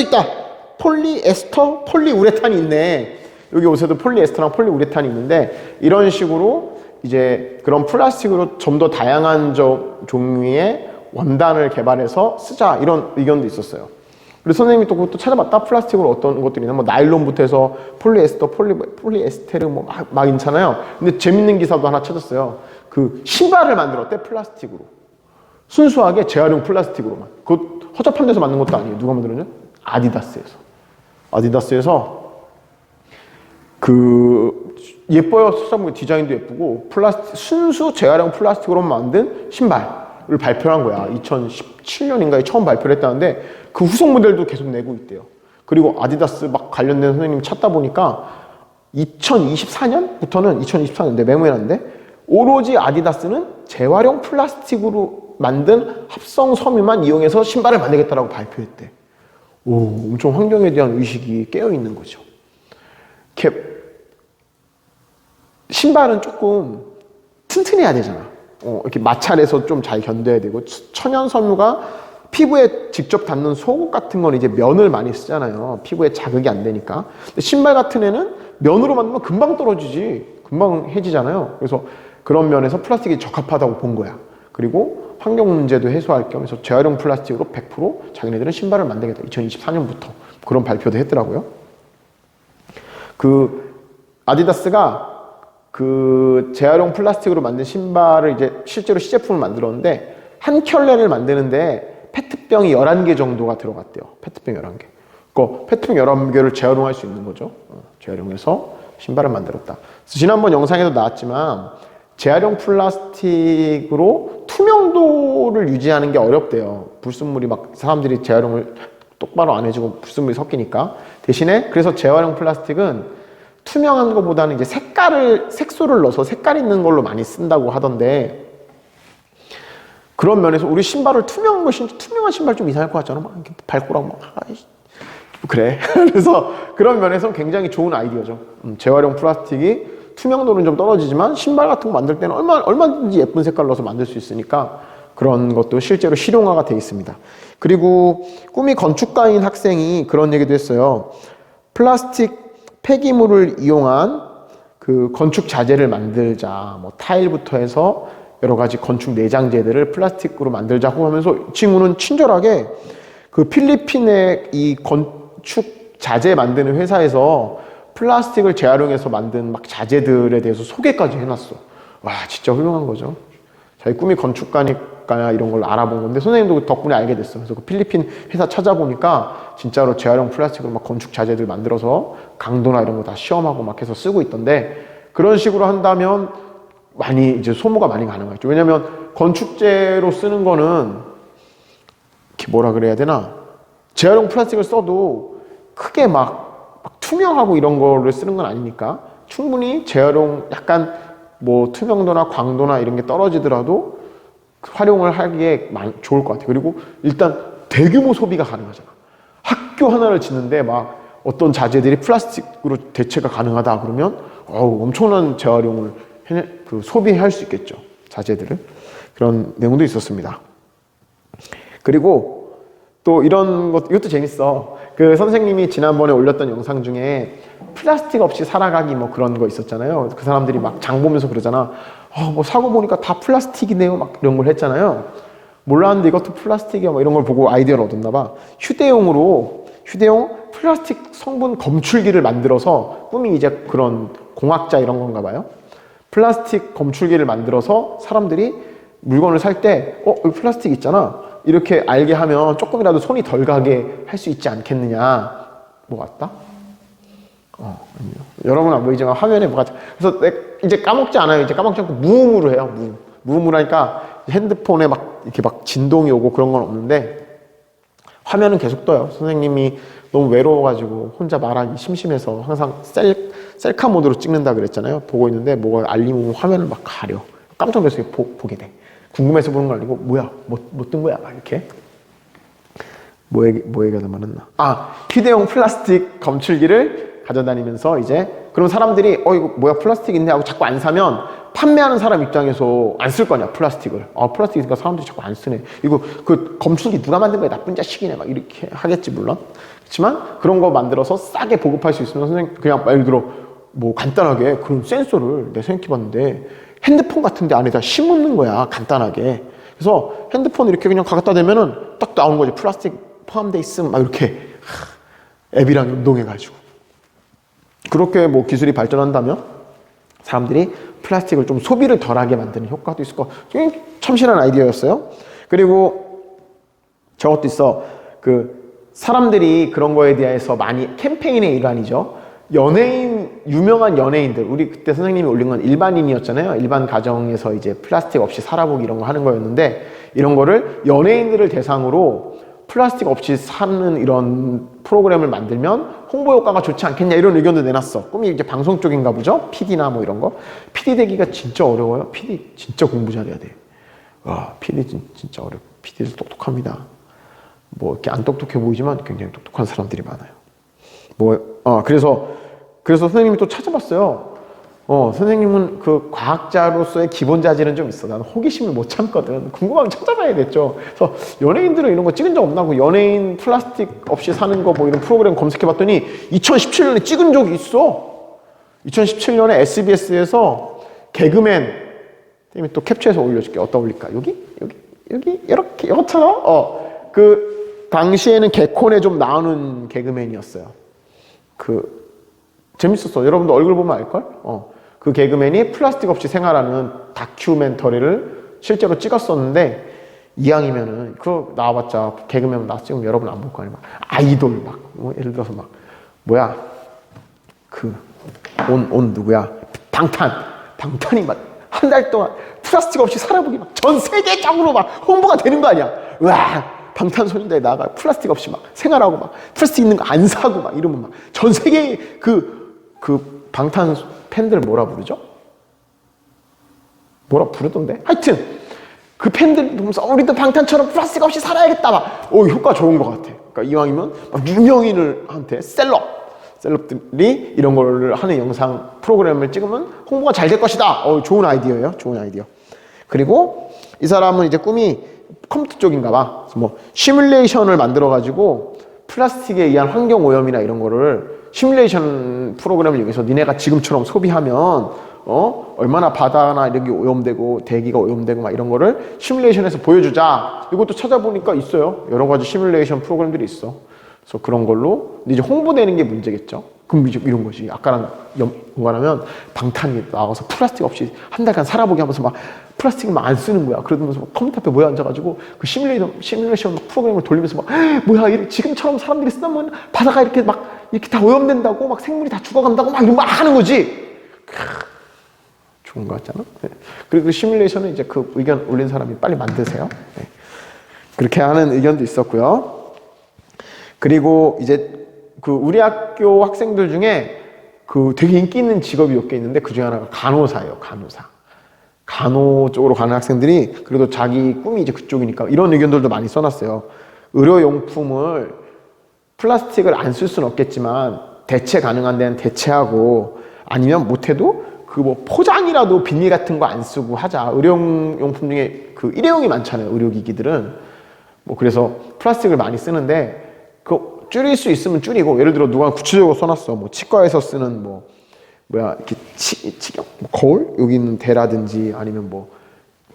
있다. 폴리에스터, 폴리우레탄이 있네. 여기 옷에도 폴리에스터랑 폴리우레탄이 있는데 이런 식으로 이제 그런 플라스틱으로 좀 더 다양한 종류의 원단을 개발해서 쓰자 이런 의견도 있었어요. 그래서 선생님이 또 그것도 찾아봤다. 플라스틱으로 어떤 것들이 있나 뭐 나일론부터 해서 폴리에스터, 폴리에스테르 뭐 막 있잖아요. 근데 재밌는 기사도 하나 찾았어요. 그 신발을 만들었대 플라스틱으로. 순수하게 재활용 플라스틱으로만. 그거 허접한 데서 만든 것도 아니에요. 누가 만들었냐? 아디다스에서 예뻐요. 찾아보면 디자인도 예쁘고 순수 재활용 플라스틱으로 만든 신발을 발표한 거야. 2017년인가에 처음 발표를 했다는데 그 후속 모델도 계속 내고 있대요. 그리고 아디다스 막 관련된 선생님 찾다 보니까 2024년부터는 2024년인데 메모해놨는데 오로지 아디다스는 재활용 플라스틱으로 만든 합성 섬유만 이용해서 신발을 만들겠다라고 발표했대. 오, 엄청 환경에 대한 의식이 깨어있는 거죠. 신발은 조금 튼튼해야 되잖아. 이렇게 마찰해서 좀 잘 견뎌야 되고 천연 섬유가 피부에 직접 닿는 속옷 같은 건 이제 면을 많이 쓰잖아요. 피부에 자극이 안 되니까. 근데 신발 같은 애는 면으로 만들면 금방 떨어지지. 금방 해지잖아요. 그래서 그런 면에서 플라스틱이 적합하다고 본 거야. 그리고 환경 문제도 해소할 겸해서 재활용 플라스틱으로 100% 자기네들은 신발을 만들겠다. 2024년부터 그런 발표도 했더라고요. 아디다스가 재활용 플라스틱으로 만든 신발을 이제 실제로 시제품을 만들었는데 한 켤레를 만드는데 페트병이 11개 정도가 들어갔대요. 페트병 11개. 페트병 11개를 재활용할 수 있는 거죠. 재활용해서 신발을 만들었다. 지난번 영상에도 나왔지만 재활용 플라스틱으로 투명도를 유지하는 게 어렵대요. 불순물이 막 사람들이 재활용을 똑바로 안 해주고 불순물이 섞이니까. 대신에 그래서 재활용 플라스틱은 투명한 것보다는 이제 색소를 넣어서 색깔 있는 걸로 많이 쓴다고 하던데 그런 면에서 우리 신발을 투명한 신발 좀 이상할 것 같잖아. 막 이렇게 발꼬락 막 그래. 그래서 그런 면에서 굉장히 좋은 아이디어죠. 재활용 플라스틱이 투명도는 좀 떨어지지만 신발 같은 거 만들 때는 얼마든지 예쁜 색깔 넣어서 만들 수 있으니까 그런 것도 실제로 실용화가 되어 있습니다. 그리고 꿈이 건축가인 학생이 그런 얘기도 했어요. 플라스틱 폐기물을 이용한 건축 자재를 만들자. 뭐 타일부터 해서 여러 가지 건축 내장재들을 플라스틱으로 만들자고 하면서 이 친구는 친절하게 필리핀의 이 건축 자재 만드는 회사에서 플라스틱을 재활용해서 만든 막 자재들에 대해서 소개까지 해놨어. 와, 진짜 훌륭한 거죠. 자기 꿈이 건축가니까 이런 걸 알아본 건데 선생님도 덕분에 알게 됐어. 그래서 필리핀 회사 찾아보니까 진짜로 재활용 플라스틱으로 막 건축 자재들 만들어서 강도나 이런 거 다 시험하고 막 해서 쓰고 있던데 그런 식으로 한다면 많이 이제 소모가 많이 가능하죠. 왜냐면 건축재로 쓰는 거는 뭐라 그래야 되나? 재활용 플라스틱을 써도 크게 막 투명하고 이런 거를 쓰는 건 아니니까 충분히 재활용 약간 뭐 투명도나 광도나 이런 게 떨어지더라도 활용을 하기에 좋을 것 같아요. 그리고 일단 대규모 소비가 가능하잖아. 학교 하나를 짓는데 막 어떤 자재들이 플라스틱으로 대체가 가능하다 그러면 엄청난 재활용을 소비할 수 있겠죠. 자재들을. 그런 내용도 있었습니다. 그리고 또 이런 것, 이것도 재밌어. 그 선생님이 지난번에 올렸던 영상 중에 플라스틱 없이 살아가기 뭐 그런 거 있었잖아요. 그 사람들이 막 장 보면서 그러잖아. 뭐 사고 보니까 다 플라스틱이네요. 막 이런 걸 했잖아요. 몰랐는데 이것도 플라스틱이야. 뭐 이런 걸 보고 아이디어를 얻었나 봐. 휴대용 플라스틱 성분 검출기를 만들어서 꿈이 이제 그런 공학자 이런 건가 봐요. 플라스틱 검출기를 만들어서 사람들이 물건을 살 때 여기 플라스틱 있잖아. 이렇게 알게 하면 조금이라도 손이 덜 가게 할 수 있지 않겠느냐. 뭐 같다? 아니요. 여러분 안 보이지만 화면에 뭐가 그래서 이제 까먹지 않아요. 이제 까먹지 않고 무음으로 해요. 무음으로 하니까 핸드폰에 막 이렇게 막 진동이 오고 그런 건 없는데 화면은 계속 떠요. 선생님이 너무 외로워가지고 혼자 말하기 심심해서 항상 셀카 모드로 찍는다 그랬잖아요. 보고 있는데 뭐가 알림 오면 화면을 막 가려. 깜짝 놀라서 보게 돼. 궁금해서 보는 거 아니고 뭐야? 뭐 뜬 거야? 막 이렇게. 뭐 얘기하다 말았나? 휴대용 플라스틱 검출기를 가져다니면서 이제 그럼 사람들이 이거 뭐야 플라스틱 있네 하고 자꾸 안 사면 판매하는 사람 입장에서 안 쓸 거냐 플라스틱을. 플라스틱 있으니까 사람들이 자꾸 안 쓰네. 이거 그 검출기 누가 만든 거야 나쁜 자식이네 막 이렇게 하겠지 물론. 그렇지만 그런 거 만들어서 싸게 보급할 수 있으면 선생님 그냥 예를 들어 뭐 간단하게 그런 센서를 내가 생각해봤는데 핸드폰 같은데 안에다 심는 거야 간단하게. 그래서 핸드폰 이렇게 그냥 갖다 대면은 딱 나오는 거지. 플라스틱 포함돼 있음 막 이렇게 앱이랑 연동해가지고. 그렇게 뭐 기술이 발전한다면 사람들이 플라스틱을 좀 소비를 덜하게 만드는 효과도 있을 거. 참신한 아이디어였어요. 그리고 저것도 있어. 사람들이 그런 거에 대해서 많이 캠페인의 일환이죠. 유명한 연예인들, 우리 그때 선생님이 올린 건 일반인이었잖아요. 일반 가정에서 이제 플라스틱 없이 살아보기 이런 거 하는 거였는데 이런 거를 연예인들을 대상으로 플라스틱 없이 사는 이런 프로그램을 만들면 홍보 효과가 좋지 않겠냐 이런 의견도 내놨어. 꿈이 이제 방송 쪽인가 보죠? PD나 뭐 이런 거. PD 되기가 진짜 어려워요. PD 진짜 공부 잘해야 돼. 와, PD 진짜 어려워. PD들 똑똑합니다. 뭐 이렇게 안 똑똑해 보이지만 굉장히 똑똑한 사람들이 많아요. 그래서 선생님이 또 찾아봤어요. 선생님은 그 과학자로서의 기본 자질은 좀 있어. 나는 호기심을 못 참거든. 궁금하면 찾아봐야겠죠. 그래서 연예인들은 이런 거 찍은 적 없나? 연예인 플라스틱 없이 사는 거 뭐 이런 프로그램 검색해봤더니 2017년에 찍은 적이 있어. 2017년에 SBS에서 개그맨, 선생님이 또 캡처해서 올려줄게. 어디다 올릴까? 여기? 이렇게, 이것처럼? 당시에는 개콘에 좀 나오는 개그맨이었어요. 재밌었어. 여러분도 얼굴 보면 알걸? 그 개그맨이 플라스틱 없이 생활하는 다큐멘터리를 실제로 찍었었는데 이왕이면은 그거 나와봤자 개그맨 나와서 찍으면 여러분 안 볼 거 아니야. 아이돌 뭐 예를 들어서 뭐야 온 누구야? 방탄이 막 한 달 동안 플라스틱 없이 살아보기 막 전 세계적으로 막 홍보가 되는 거 아니야. 와 방탄소년단에 나가 플라스틱 없이 막 생활하고 막 플라스틱 있는 거 안 사고 막 이러면 막 전 세계 방탄 팬들 뭐라 부르죠? 뭐라 부르던데? 하여튼 그 팬들 보면서 우리도 방탄처럼 플라스틱 없이 살아야겠다 막 효과 좋은 것 같아. 그러니까 이왕이면 막 유명인한테 셀럽들이 이런 걸 하는 영상 프로그램을 찍으면 홍보가 잘 될 것이다. 좋은 아이디어예요. 좋은 아이디어. 그리고 이 사람은 이제 꿈이 컴퓨터 쪽인가 봐. 뭐 시뮬레이션을 만들어 가지고 플라스틱에 의한 환경 오염이나 이런 거를 시뮬레이션 프로그램을 이용해서 니네가 지금처럼 소비하면 얼마나 바다나 이런 게 오염되고 대기가 오염되고 막 이런 거를 시뮬레이션에서 보여주자. 이것도 찾아보니까 있어요. 여러 가지 시뮬레이션 프로그램들이 있어. 그래서 그런 걸로 이제 홍보되는 게 문제겠죠. 그럼 이제 이런 거지. 아까랑 연관하면 방탄이 나와서 플라스틱 없이 한 달간 살아보게 하면서 막 플라스틱을 막 안 쓰는 거야. 그러면서 막 컴퓨터 앞에 모여 앉아가지고 그 시뮬레이션 프로그램을 돌리면서 막 뭐야 지금처럼 사람들이 쓰면 바다가 이렇게 다 오염된다고 막 생물이 다 죽어간다고 막 이런 거 하는 거지. 좋은 거 같잖아. 네. 그리고 그 시뮬레이션은 이제 그 의견 올린 사람이 빨리 만드세요. 네. 그렇게 하는 의견도 있었고요. 그리고 이제 우리 학교 학생들 중에 되게 인기 있는 직업이 몇 개 있는데 그 중에 하나가 간호사예요. 간호 쪽으로 가는 학생들이 그래도 자기 꿈이 이제 그쪽이니까 이런 의견들도 많이 써놨어요. 의료용품을 플라스틱을 안 쓸 수는 없겠지만 대체 가능한 데는 대체하고 아니면 못해도 뭐 포장이라도 비닐 같은 거 안 쓰고 하자. 의료용품 중에 일회용이 많잖아요. 의료기기들은 뭐 그래서 플라스틱을 많이 쓰는데 그 줄일 수 있으면 줄이고, 예를 들어 누가 구체적으로 써놨어. 뭐 치과에서 쓰는 뭐 뭐야 이렇게 치경 뭐 거울 여기 있는 대라든지 아니면 뭐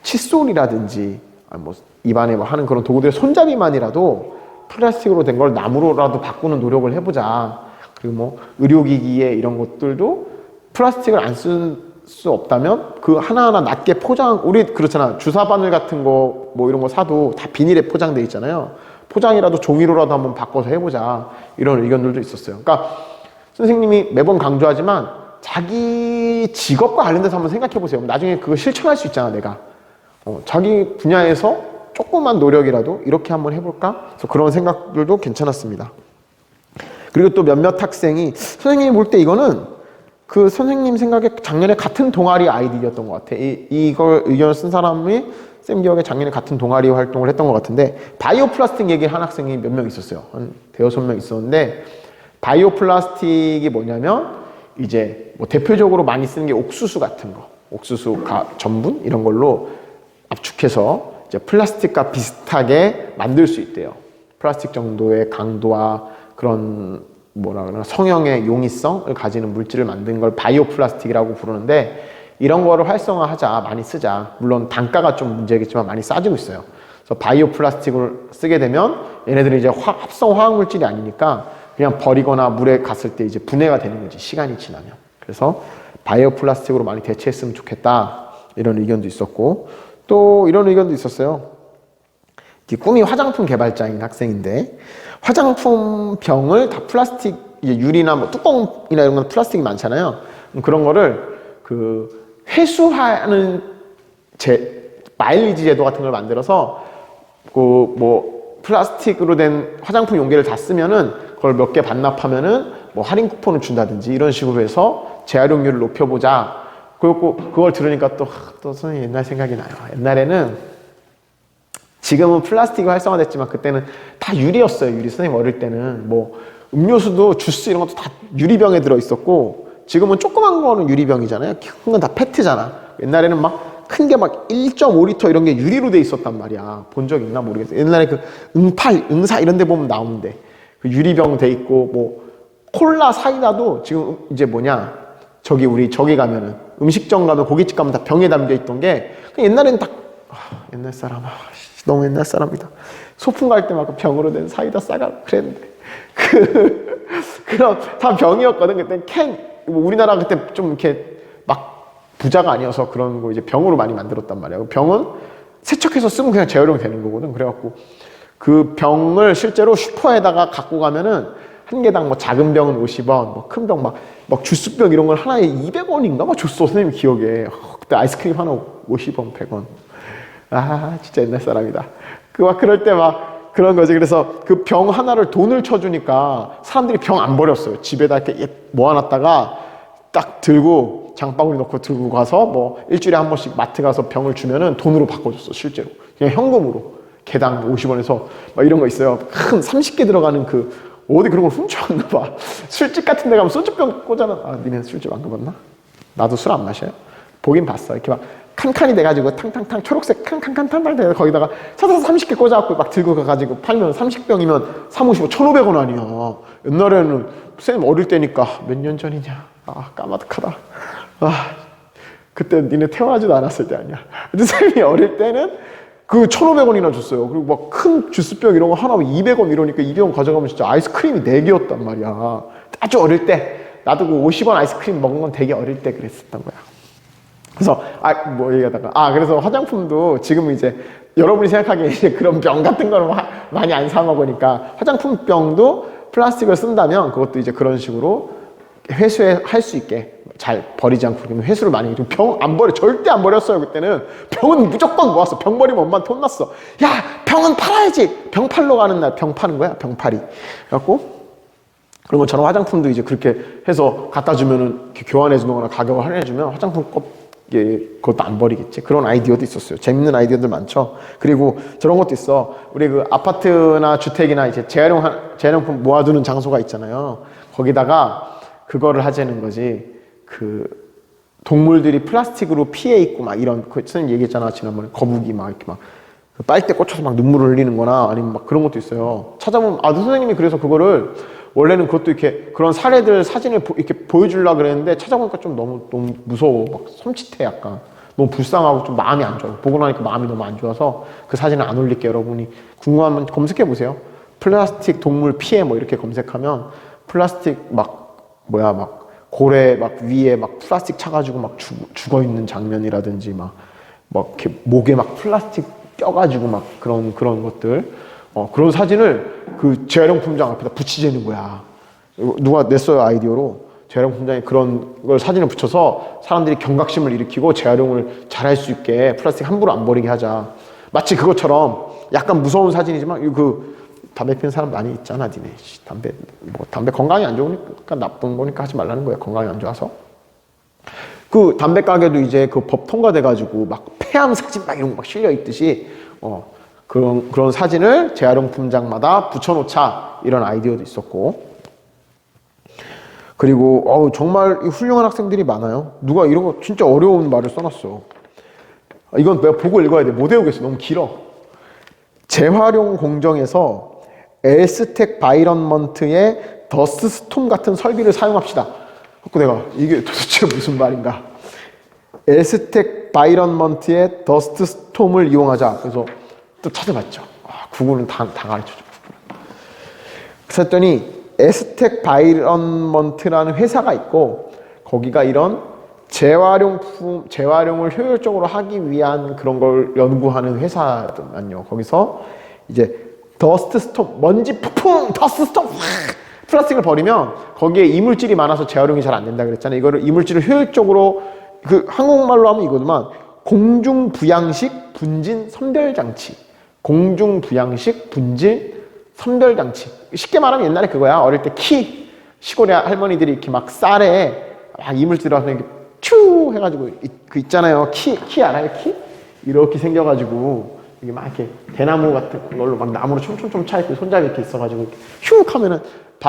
칫솔이라든지 아니 뭐 입안에 뭐 하는 그런 도구들의 손잡이만이라도 플라스틱으로 된 걸 나무로라도 바꾸는 노력을 해보자. 그리고 뭐 의료기기에 이런 것들도 플라스틱을 안 쓸 수 없다면 그 하나하나 낮게 포장, 우리 그렇잖아. 주사 바늘 같은 거 뭐 이런 거 사도 다 비닐에 포장돼 있잖아요. 포장이라도 종이로라도 한번 바꿔서 해보자. 이런 의견들도 있었어요. 그러니까 선생님이 매번 강조하지만 자기 직업과 관련돼서 한번 생각해 보세요. 나중에 그거 실천할 수 있잖아, 내가. 자기 분야에서 조그만 노력이라도 이렇게 한번 해볼까? 그래서 그런 생각들도 괜찮았습니다. 그리고 또 몇몇 학생이 선생님이 볼 때 이거는 그 선생님 생각에 작년에 같은 동아리 아이디어였던 것 같아. 이걸 의견을 쓴 사람이 쌤 기억에 작년에 같은 동아리 활동을 했던 것 같은데, 바이오 플라스틱 얘기를 한 학생이 몇 명 있었어요. 한 대여섯 명 있었는데, 바이오 플라스틱이 뭐냐면 이제 뭐 대표적으로 많이 쓰는 게 옥수수 같은 거, 옥수수 전분 이런 걸로 압축해서 이제 플라스틱과 비슷하게 만들 수 있대요. 플라스틱 정도의 강도와 그런 뭐라 그러나 성형의 용이성을 가지는 물질을 만든 걸 바이오 플라스틱이라고 부르는데, 이런 거를 활성화하자, 많이 쓰자. 물론 단가가 좀 문제겠지만 많이 싸지고 있어요. 그래서 바이오 플라스틱을 쓰게 되면 얘네들이 이제 합성 화학 물질이 아니니까 그냥 버리거나 물에 갔을 때 이제 분해가 되는 거지, 시간이 지나면. 그래서 바이오 플라스틱으로 많이 대체했으면 좋겠다, 이런 의견도 있었고, 또 이런 의견도 있었어요. 꿈이 화장품 개발자인 학생인데, 화장품 병을 다 플라스틱, 이제 유리나 뭐 뚜껑이나 이런 건 플라스틱이 많잖아요. 그런 거를 그 회수하는 마일리지 제도 같은 걸 만들어서 그 뭐 플라스틱으로 된 화장품 용기를 다 쓰면은 그걸 몇 개 반납하면은 뭐 할인 쿠폰을 준다든지 이런 식으로 해서 재활용률을 높여보자. 그리고 그걸 들으니까 또 선생님 옛날 생각이 나요. 옛날에는, 지금은 플라스틱이 활성화됐지만 그때는 다 유리였어요. 유리. 선생님 어릴 때는 뭐 음료수도 주스 이런 것도 다 유리병에 들어있었고, 지금은 조그만 거는 유리병이잖아요. 큰 건 다 페트잖아. 옛날에는 막 큰 게 막 1.5리터 이런 게 유리로 돼 있었단 말이야. 본 적 있나 모르겠어요. 옛날에 그 응사 이런 데 보면 나오는데 그 유리병 돼 있고, 뭐 콜라 사이다도 지금 이제 뭐냐, 우리 저기 가면은 음식점 가면 고깃집 가면 다 병에 담겨 있던 게, 옛날에는 딱 옛날 사람, 너무 옛날 사람이다. 소풍 갈 때 막 병으로 된 사이다 싸가 그랬는데, 그럼 다 병이었거든. 그때 우리나라 그때 좀 이렇게 막 부자가 아니어서 그런 거 이제 병으로 많이 만들었단 말이야. 병은 세척해서 쓰면 그냥 재활용 되는 거거든. 그래갖고 그 병을 실제로 슈퍼에다가 갖고 가면은 한 개당 뭐 작은 병은 50원, 뭐 큰 병 막 주스병 이런 걸 하나에 200원인가 막 줬어, 선생님 기억에. 그때 아이스크림 하나 50원, 100원. 아, 진짜 옛날 사람이다. 그럴 때 막 그런 거지. 그래서 그 병 하나를 돈을 쳐주니까 사람들이 병 안 버렸어요. 집에다 이렇게 모아놨다가 딱 들고 장바구니 넣고 들고 가서 뭐 일주일에 한 번씩 마트 가서 병을 주면은 돈으로 바꿔줬어, 실제로. 그냥 현금으로. 개당 50원에서 막 이런 거 있어요. 큰 30개 들어가는 어디 그런 걸 훔쳐왔나 봐. 술집 같은 데 가면 소주병 꽂아놔. 아, 니네 술집 안 가봤나? 나도 술 안 마셔요. 보긴 봤어. 이렇게 막 칸칸이 돼가지고 탕탕탕 초록색 칸칸칸탕탕 돼서 거기다가 찾아서 30개 꽂아갖고 막 들고 가가지고 팔면 30병이면 350원 1,500원 아니야. 옛날에는 쌤 어릴 때니까 몇 년 전이냐. 아, 까마득하다. 아, 그때 니네 태어나지도 않았을 때 아니야. 근데 쌤이 어릴 때는 그 1,500원이나 줬어요. 그리고 막 큰 주스병 이런 거 하나 200원 이러니까 200원 가져가면 진짜 아이스크림이 4개였단 말이야. 아주 어릴 때. 나도 그 50원 아이스크림 먹은 건 되게 어릴 때 그랬었던 거야. 그래서 뭐 얘기하다가 그래서 화장품도 지금 이제 여러분이 생각하기에 이제 그런 병 같은 거를 많이 안 사 먹으니까 화장품 병도 플라스틱을 쓴다면 그것도 이제 그런 식으로 회수할 수 있게 잘 버리지 않고, 그러면 회수를 많이 해주고. 병 안 버려, 절대 안 버렸어요. 그때는 병은 무조건 모았어. 병 버리면 엄마한테 혼났어. 야, 병은 팔아야지. 병 팔러 가는 날 병 파는 거야, 병팔이. 그래갖고 그런 것처럼 화장품도 이제 그렇게 해서 갖다 주면은 교환해 주거나 가격을 할인해 주면 화장품 그것도 안 버리겠지. 그런 아이디어도 있었어요. 재밌는 아이디어들 많죠. 그리고 저런 것도 있어. 우리 그 아파트나 주택이나 이제 재활용품 모아두는 장소가 있잖아요. 거기다가 그거를 하자는 거지. 동물들이 플라스틱으로 피해 있고 막 이런, 선생님 얘기했잖아, 지난번에. 거북이 막 이렇게 막 빨대 꽂혀서 막 눈물을 흘리는 거나 아니면 막 그런 것도 있어요. 찾아보면, 선생님이 그래서 그거를 원래는 그것도 이렇게 그런 사례들 사진을 이렇게 보여주려고 그랬는데 찾아보니까 좀 너무 무서워. 막 섬찟해 약간. 너무 불쌍하고 좀 마음이 안 좋아요. 보고 나니까 마음이 너무 안 좋아서 그 사진을 안 올릴게요. 여러분이 궁금하면 검색해 보세요. 플라스틱 동물 피해 뭐 이렇게 검색하면 플라스틱 막 고래 막 위에 막 플라스틱 차가지고 막 죽어 있는 장면이라든지 막 이렇게 목에 막 플라스틱 껴가지고 막 그런 것들 그런 사진을 그 재활용품장 앞에다 붙이자는 거야. 누가 냈어요 아이디어로. 재활용품장에 그런 걸 사진을 붙여서 사람들이 경각심을 일으키고 재활용을 잘할 수 있게 플라스틱 함부로 안 버리게 하자. 마치 그것처럼 약간 무서운 사진이지만 담배 피는 사람 많이 있잖아, 니네. 담배 건강에 안 좋으니까 나쁜 거니까 하지 말라는 거야. 건강에 안 좋아서. 그 담배 가게도 이제 그 법 통과돼가지고 막 폐암 사진 막 이런 거 막 실려 있듯이 그런 사진을 재활용품장마다 붙여놓자 이런 아이디어도 있었고. 그리고 정말 훌륭한 학생들이 많아요. 누가 이런 거 진짜 어려운 말을 써놨어. 이건 내가 보고 읽어야 돼. 못 외우겠어. 너무 길어. 재활용 공정에서 에스텍 바이런먼트의 더스트 스톰 같은 설비를 사용합시다. 그래서 내가 이게 도대체 무슨 말인가? 에스텍 바이런먼트의 더스트 스톰을 이용하자. 그래서 또 찾아봤죠. 구글은 다 가르쳐줘. 그래서 했더니 에스텍 바이런먼트라는 회사가 있고 거기가 이런 재활용을 효율적으로 하기 위한 그런 걸 연구하는 회사더만요. 거기서 이제 더스트 스톰, 먼지 폭풍, 더스트 스톰, 플라스틱을 버리면 거기에 이물질이 많아서 재활용이 잘 안 된다 그랬잖아요. 이거를 이물질을 효율적으로 한국말로 하면 이거지만 공중부양식 분진 선별장치. 공중부양식 분진 선별장치. 쉽게 말하면 옛날에 그거야. 어릴 때 시골에 할머니들이 이렇게 막 쌀에 막 이물질 들어가서 이렇게 츄 해가지고 있잖아요. 키 알아요? 키? 이렇게 생겨가지고 이게 막 이렇게 대나무 같은 걸로 막 나무로 촘촘 차있고 손잡이 이렇게 있어가지고 휙 하면은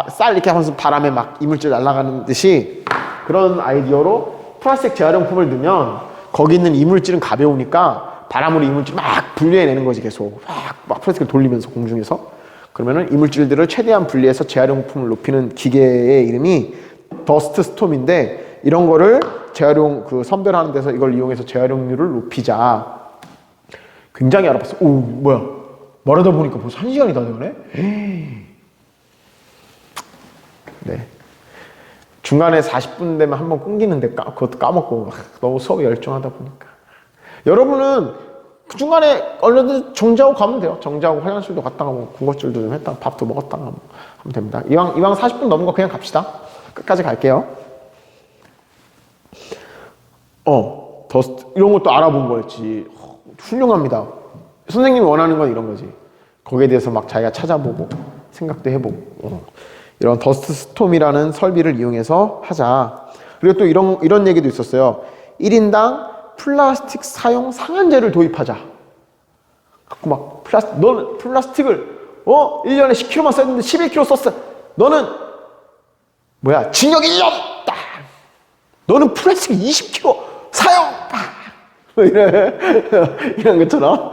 쌀 이렇게 하면서 바람에 막 이물질 날아가는 듯이 그런 아이디어로 플라스틱 재활용품을 넣으면 거기 있는 이물질은 가벼우니까 바람으로 이물질 막 분리해내는 거지 계속 막 플라스틱을 돌리면서 공중에서 그러면은 이물질들을 최대한 분리해서 재활용품을 높이는 기계의 이름이 더스트 스톰인데 이런 거를 선별하는 데서 이걸 이용해서 재활용률을 높이자. 굉장히 알아봤어. 오, 뭐야. 말하다 보니까 벌써 1시간이 다 되네? 네. 중간에 40분 되면 한번 끊기는데 그것도 까먹고 너무 수업에 열중하다 보니까. 여러분은 그 중간에 얼른 정지하고 가면 돼요. 정지하고 화장실도 갔다가 군것질도 좀 했다가 밥도 먹었다가 하면 됩니다. 이왕 40분 넘은 거 그냥 갑시다. 끝까지 갈게요. 더스트 이런 것도 알아본 거였지. 훌륭합니다. 선생님이 원하는 건 이런 거지. 거기에 대해서 막 자기가 찾아보고 생각도 해보고 이런 더스트 스톰이라는 설비를 이용해서 하자. 그리고 또 이런 얘기도 있었어요. 1인당 플라스틱 사용 상한제를 도입하자. 갖고 막 너는 플라스틱을 1년에 10kg만 썼는데 11kg 썼어. 너는 징역 1년. 딱. 너는 플라스틱 20kg 사용. 이런 것처럼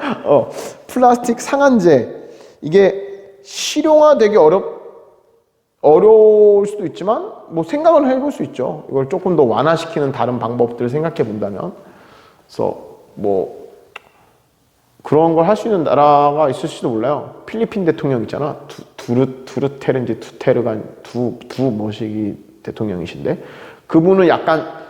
플라스틱 상한제 이게 실용화되기 어려울 수도 있지만 생각은 해볼 수 있죠. 이걸 조금 더 완화시키는 다른 방법들을 생각해 본다면 그래서 그런 걸 할 수 있는 나라가 있을지도 몰라요. 필리핀 대통령 있잖아. 두르테르인지 두머시기 대통령이신데 그분은 약간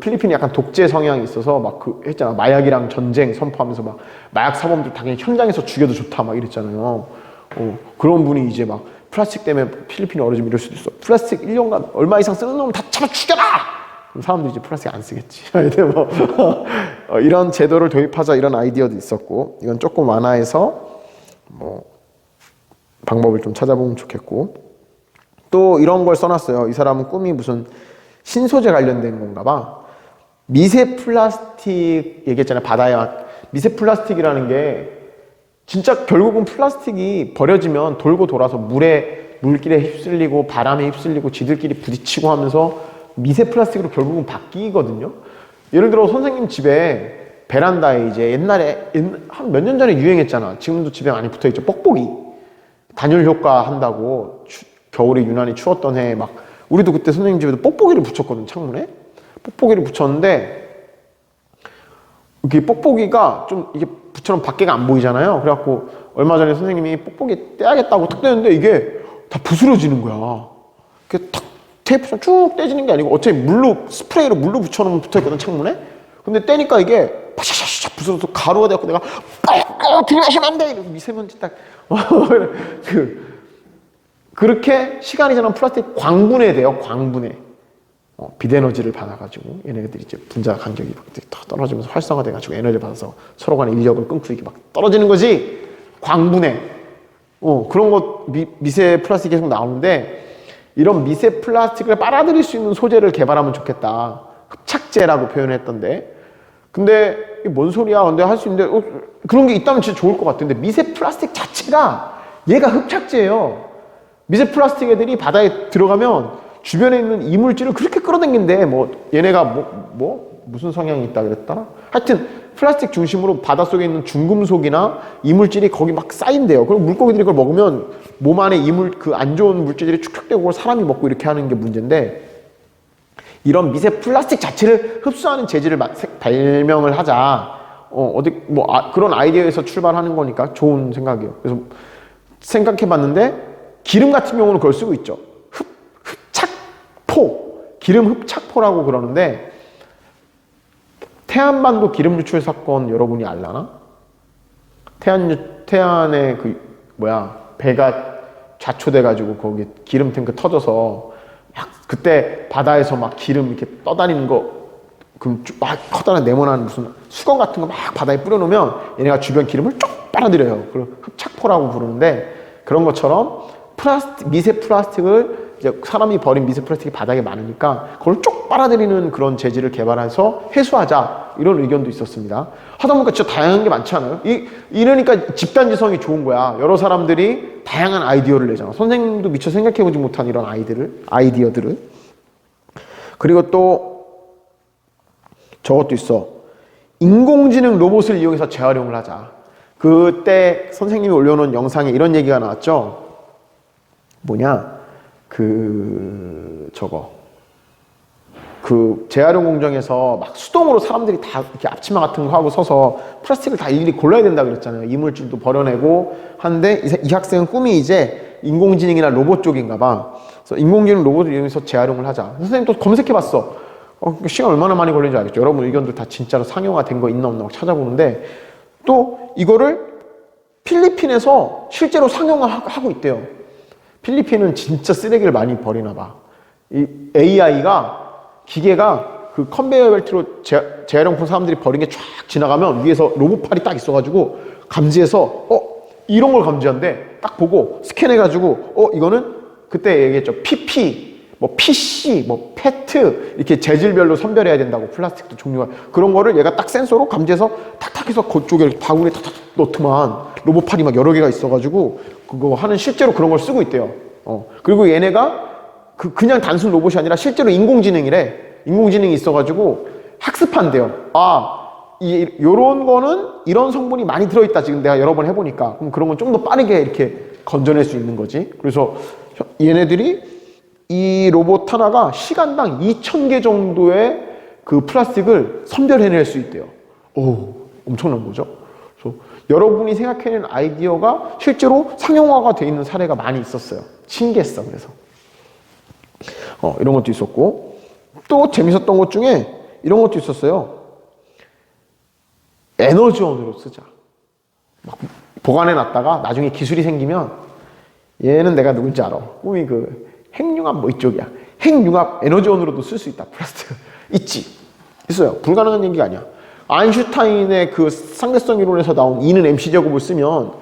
필리핀이 약간 독재 성향이 있어서 했잖아. 마약이랑 전쟁 선포하면서 마약 사범들 당연히 현장에서 죽여도 좋다 이랬잖아요. 그런 분이 이제 플라스틱 때문에 필리핀이 얼어지면 이럴 수도 있어. 플라스틱 1년간 얼마 이상 쓰는 놈은 다 잡아 죽여라! 그럼 사람들이 이제 플라스틱 안 쓰겠지. 이런 제도를 도입하자 이런 아이디어도 있었고 이건 조금 완화해서 방법을 좀 찾아보면 좋겠고 또 이런 걸 써놨어요. 이 사람은 꿈이 무슨 신소재 관련된 건가 봐. 미세 플라스틱 얘기했잖아요. 바다에 미세 플라스틱이라는 게 진짜 결국은 플라스틱이 버려지면 돌고 돌아서 물길에 휩쓸리고 바람에 휩쓸리고 지들끼리 부딪히고 하면서 미세 플라스틱으로 결국은 바뀌거든요. 예를 들어 선생님 집에 베란다에 이제 옛날에 한 몇 년 전에 유행했잖아. 지금도 집에 많이 붙어있죠. 뽁뽁이. 단열 효과 한다고 겨울에 유난히 추웠던 해에 막 우리도 그때 선생님 집에도 뽁뽁이를 붙였거든, 창문에. 뽁뽁이를 붙였는데 이게 뽁뽁이가 좀 이게 부처럼 밖에가 안 보이잖아요. 그래갖고 얼마 전에 선생님이 뽁뽁이 떼야겠다고 탁 떼는데 이게 다 부스러지는 거야. 그게 탁 테이프처럼 쭉 떼지는 게 아니고 어차피 스프레이로 물로 붙여놓으면 붙어있거든, 창문에. 근데 떼니까 이게 파샤샤샤 부스러져서 가루가 돼갖고 내가 들이마시면 안 돼! 이러고 미세먼지 딱 그렇게 시간이 지나면 플라스틱 광분해돼요. 광분해. 빛에너지를 받아가지고 얘네들이 이제 분자 간격이 더 떨어지면서 활성화돼가지고 에너지를 받아서 서로 간의 인력을 끊고 이게 막 떨어지는 거지. 광분해. 그런 거 미세 플라스틱이 계속 나오는데 이런 미세 플라스틱을 빨아들일 수 있는 소재를 개발하면 좋겠다. 흡착제라고 표현했던데. 근데 이게 뭔 소리야? 근데 할 수 있는데 그런 게 있다면 진짜 좋을 것 같은데 미세 플라스틱 자체가 얘가 흡착제예요. 미세 플라스틱 애들이 바다에 들어가면 주변에 있는 이물질을 그렇게 끌어당긴대. 얘네가 무슨 성향이 있다 그랬더라? 하여튼 플라스틱 중심으로 바닷속에 있는 중금속이나 이물질이 거기 막 쌓인대요. 그리고 물고기들이 그걸 먹으면 몸 안에 그 안 좋은 물질들이 축축되고 그걸 사람이 먹고 이렇게 하는 게 문제인데 이런 미세 플라스틱 자체를 흡수하는 재질을 발명을 하자. 그런 아이디어에서 출발하는 거니까 좋은 생각이에요. 그래서 생각해 봤는데 기름 같은 경우는 그걸 쓰고 있죠. 흡착포, 기름 흡착포라고 그러는데 태안반도 기름 유출 사건 여러분이 알라나? 태안에 배가 좌초돼가지고 거기 기름 탱크 터져서 막 그때 바다에서 막 기름 이렇게 떠다니는 거 막 커다란 네모난 무슨 수건 같은 거 막 바다에 뿌려놓으면 얘네가 주변 기름을 쭉 빨아들여요. 그걸 흡착포라고 부르는데 그런 것처럼 미세 플라스틱을 이제 사람이 버린 미세 플라스틱이 바닥에 많으니까 그걸 쭉 빨아들이는 그런 재질을 개발해서 해소하자 이런 의견도 있었습니다. 하다 보니까 진짜 다양한 게 많지 않아요? 이러니까 집단지성이 좋은 거야. 여러 사람들이 다양한 아이디어를 내잖아. 선생님도 미처 생각해보지 못한 이런 아이디어들을. 그리고 또 저것도 있어. 인공지능 로봇을 이용해서 재활용을 하자. 그때 선생님이 올려놓은 영상에 이런 얘기가 나왔죠. 재활용 공정에서 막 수동으로 사람들이 다 이렇게 앞치마 같은 거 하고 서서 플라스틱을 다 일일이 골라야 된다 그랬잖아요. 이물질도 버려내고 하는데 이 학생은 꿈이 이제 인공지능이나 로봇 쪽인가 봐. 그래서 인공지능 로봇을 이용해서 재활용을 하자. 선생님 또 검색해봤어. 시간 얼마나 많이 걸리는지 알겠죠. 여러분 의견도 다 진짜로 상용화 된 거 있나 없나 막 찾아보는데 또 이거를 필리핀에서 실제로 상용화하고 있대요. 필리핀은 진짜 쓰레기를 많이 버리나 봐. 이 기계가 그 컨베이어 벨트로 재활용품 사람들이 버린 게 쫙 지나가면 위에서 로봇팔이 딱 있어가지고 감지해서 이런 걸 감지한대. 딱 보고 스캔해가지고 이거는 그때 얘기했죠. PP, PC, 페트 이렇게 재질별로 선별해야 된다고. 플라스틱도 종류가 그런 거를 얘가 딱 센서로 감지해서 탁탁 해서 그쪽에 바구니에 탁탁 넣더만 로봇팔이 막 여러 개가 있어가지고 그거 하는 실제로 그런 걸 쓰고 있대요. 그리고 얘네가 그냥 단순 로봇이 아니라 실제로 인공지능이래. 인공지능이 있어가지고 학습한대요. 요런 거는 이런 성분이 많이 들어있다. 지금 내가 여러 번 해보니까. 그럼 그런 건 좀 더 빠르게 이렇게 건져낼 수 있는 거지. 그래서 얘네들이 이 로봇 하나가 시간당 2,000개 정도의 그 플라스틱을 선별해낼 수 있대요. 엄청난 거죠. 그래서 여러분이 생각해낸 아이디어가 실제로 상용화가 돼 있는 사례가 많이 있었어요. 신기했어. 그래서 이런 것도 있었고 또 재밌었던 것 중에 이런 것도 있었어요. 에너지원으로 쓰자. 막 보관해 놨다가 나중에 기술이 생기면 얘는 내가 누군지 알아. 꿈이 핵융합 이쪽이야. 핵융합 에너지원으로도 쓸 수 있다. 플라스틱 있어요. 불가능한 얘기가 아니야. 아인슈타인의 그 상대성 이론에서 나온 E는 MC 제곱을 쓰면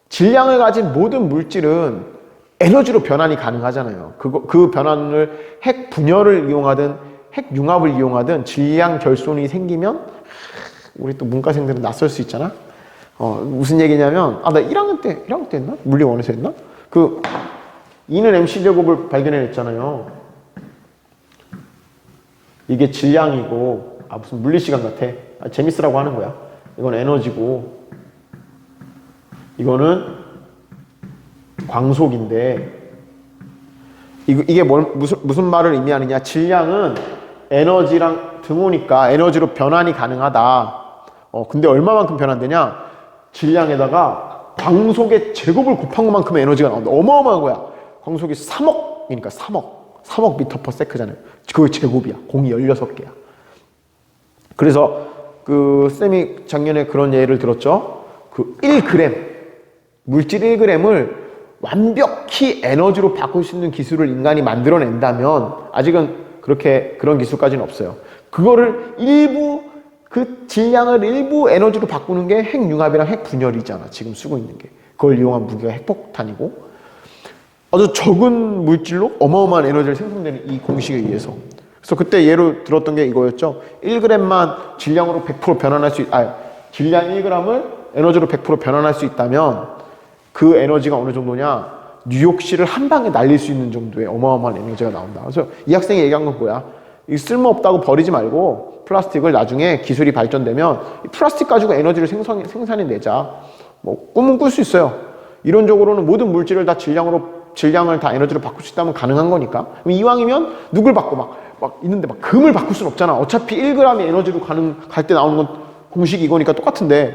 질량을 가진 모든 물질은 에너지로 변환이 가능하잖아요. 그 변환을 핵 분열을 이용하든 핵 융합을 이용하든 질량 결손이 생기면 우리 또 문과생들은 낯설 수 있잖아. 무슨 얘기냐면 나 1학년 때 했나? 물리원에서 했나? E는 MC 제곱을 발견해냈잖아요. 이게 질량이고 무슨 물리 시간 같아. 재밌으라고 하는 거야. 이건 에너지고 이거는 광속인데 이게 무슨 말을 의미하느냐. 질량은 에너지랑 등호니까 에너지로 변환이 가능하다. 근데 얼마만큼 변환되냐. 질량에다가 광속의 제곱을 곱한 것만큼의 에너지가 나온다. 어마어마한 거야. 광속이 3억이니까 3억 미터 퍼 세크잖아요. 그게 제곱이야. 공이 16개야. 그래서 쌤이 작년에 그런 예를 들었죠. 1g 물질 1g을 완벽히 에너지로 바꿀 수 있는 기술을 인간이 만들어낸다면, 아직은 그런 기술까지는 없어요. 그거를 그 질량을 일부 에너지로 바꾸는 게 핵융합이랑 핵분열이잖아. 지금 쓰고 있는 게. 그걸 이용한 무기가 핵폭탄이고, 아주 적은 물질로 어마어마한 에너지를 생성되는 이 공식에 의해서. 그래서 그때 예로 들었던 게 이거였죠. 1g만 질량으로 100% 변환할 수 질량 1g을 에너지로 100% 변환할 수 있다면 그 에너지가 어느 정도냐. 뉴욕시를 한 방에 날릴 수 있는 정도의 어마어마한 에너지가 나온다. 그래서 이 학생이 얘기한 건 뭐야? 이 쓸모없다고 버리지 말고 플라스틱을 나중에 기술이 발전되면 이 플라스틱 가지고 에너지를 생산해내자. 뭐 꿈은 꿀 수 있어요. 이론적으로는 모든 물질을 다 질량을 다 에너지로 바꿀 수 있다면 가능한 거니까. 그럼 이왕이면 누굴 바꿔 막 있는데 막 금을 바꿀 수는 없잖아. 어차피 1g의 에너지로 갈 때 나오는 건 공식이 이거니까 똑같은데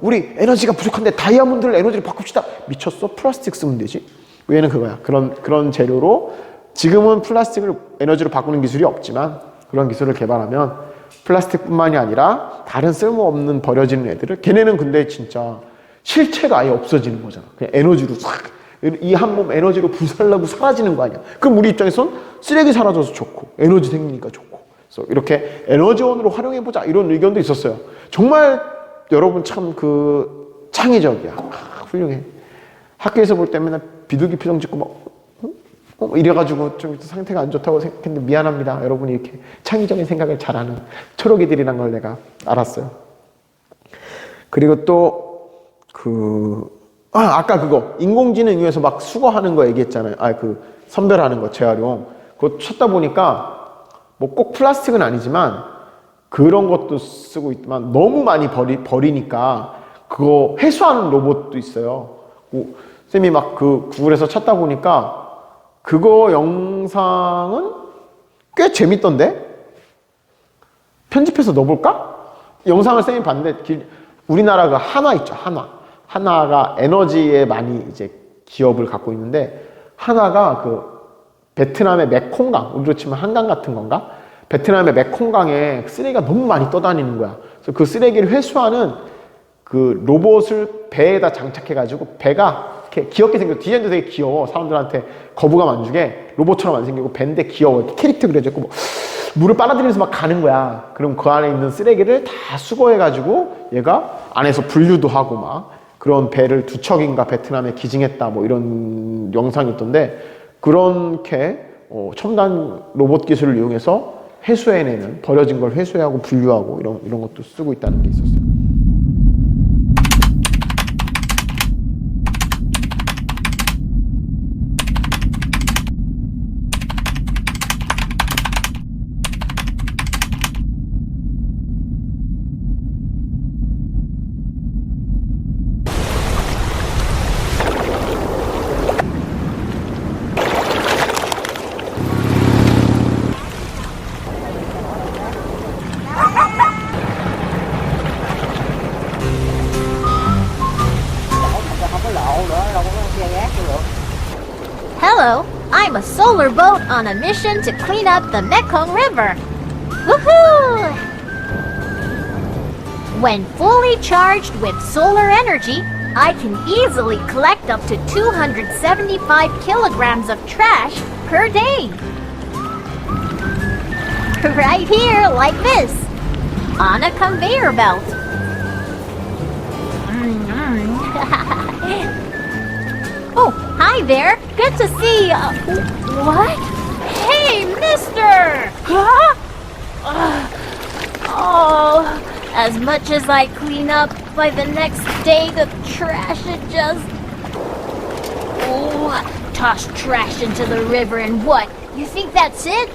우리 에너지가 부족한데 다이아몬드를 에너지로 바꿉시다. 미쳤어? 플라스틱 쓰면 되지. 얘는 그거야. 그런 재료로 지금은 플라스틱을 에너지로 바꾸는 기술이 없지만 그런 기술을 개발하면 플라스틱뿐만이 아니라 다른 쓸모없는 버려지는 애들을, 걔네는 근데 진짜 실체가 아예 없어지는 거잖아. 그냥 에너지로 이 한 몸 에너지로 부살나고 사라지는 거 아니야. 그럼 우리 입장에선 쓰레기 사라져서 좋고 에너지 생기니까 좋고, 그래서 이렇게 에너지원으로 활용해보자 이런 의견도 있었어요. 정말 여러분 참 창의적이야. 훌륭해. 학교에서 볼 때 맨날 비둘기 표정 짓고 이래가지고 좀 상태가 안 좋다고 생각했는데 미안합니다. 여러분이 이렇게 창의적인 생각을 잘하는 초록이들이란 걸 내가 알았어요. 그리고 또 아까 그거 인공지능 위해서 막 수거하는 거 얘기했잖아요. 선별하는 거, 재활용. 그거 찾다 보니까 뭐 꼭 플라스틱은 아니지만 그런 것도 쓰고 있지만 너무 많이 버리니까 그거 회수하는 로봇도 있어요. 쌤이 막 구글에서 찾다 보니까 그거 영상은 꽤 재밌던데? 편집해서 넣어볼까? 영상을 쌤이 봤는데 우리나라가 한화 있죠. 한화가 에너지에 많이 이제 기업을 갖고 있는데, 한화가 베트남의 메콩강, 우리로 치면 한강 같은 건가? 베트남의 메콩강에 쓰레기가 너무 많이 떠다니는 거야. 그래서 그 쓰레기를 회수하는 로봇을 배에다 장착해가지고, 배가 이렇게 귀엽게 생겨. 디자인도 되게 귀여워. 사람들한테 거부감 안 주게 로봇처럼 안 생기고 배인데 귀여워. 이렇게 캐릭터 그려졌고 물을 빨아들이면서 막 가는 거야. 그럼 그 안에 있는 쓰레기를 다 수거해가지고 얘가 안에서 분류도 하고 막 그런 배를 2척인가 베트남에 기증했다 뭐 이런 영상이 있던데, 그렇게 첨단 로봇 기술을 이용해서 회수해내는, 버려진 걸 회수하고 분류하고 이런 것도 쓰고 있다는 게 있었어요. Hello, I'm a solar boat on a mission to clean up the Mekong River. Woohoo! When fully charged with solar energy, I can easily collect up to 275 kilograms of trash per day. Right here, like this, on a conveyor belt. Oh, hi there. Good to see you. What? Hey, mister! Huh? Oh, as much as I clean up, by the next day the trash is just... Oh, toss trash into the river and what? You think that's it?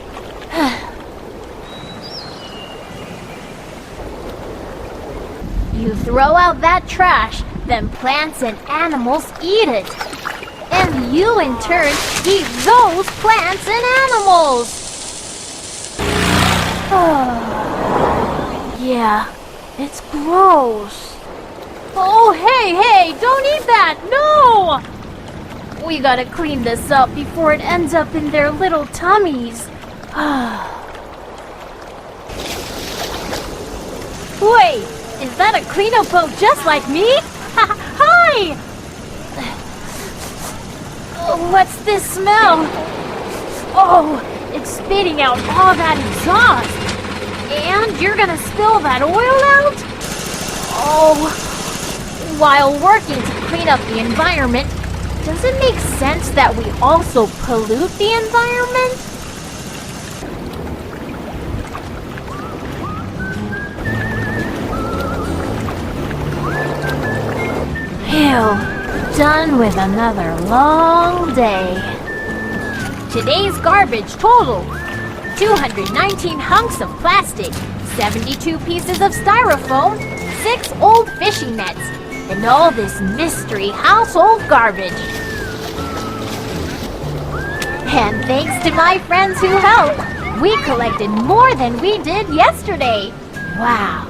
You throw out that trash, then plants and animals eat it. And you in turn eat those plants and animals. Yeah, it's gross. Oh, hey, don't eat that! No! We gotta clean this up before it ends up in their little tummies. Wait, is that a cleanup boat just like me? Hi! What's this smell? Oh, it's spitting out all that exhaust. And you're gonna spill that oil out? Oh, while working to clean up the environment, does it make sense that we also pollute the environment? Phew, done with another long day. Today's garbage total: 219 hunks of plastic, 72 pieces of styrofoam, 6 old fishing nets, and all this mystery household garbage. And thanks to my friends who helped, we collected more than we did yesterday. Wow.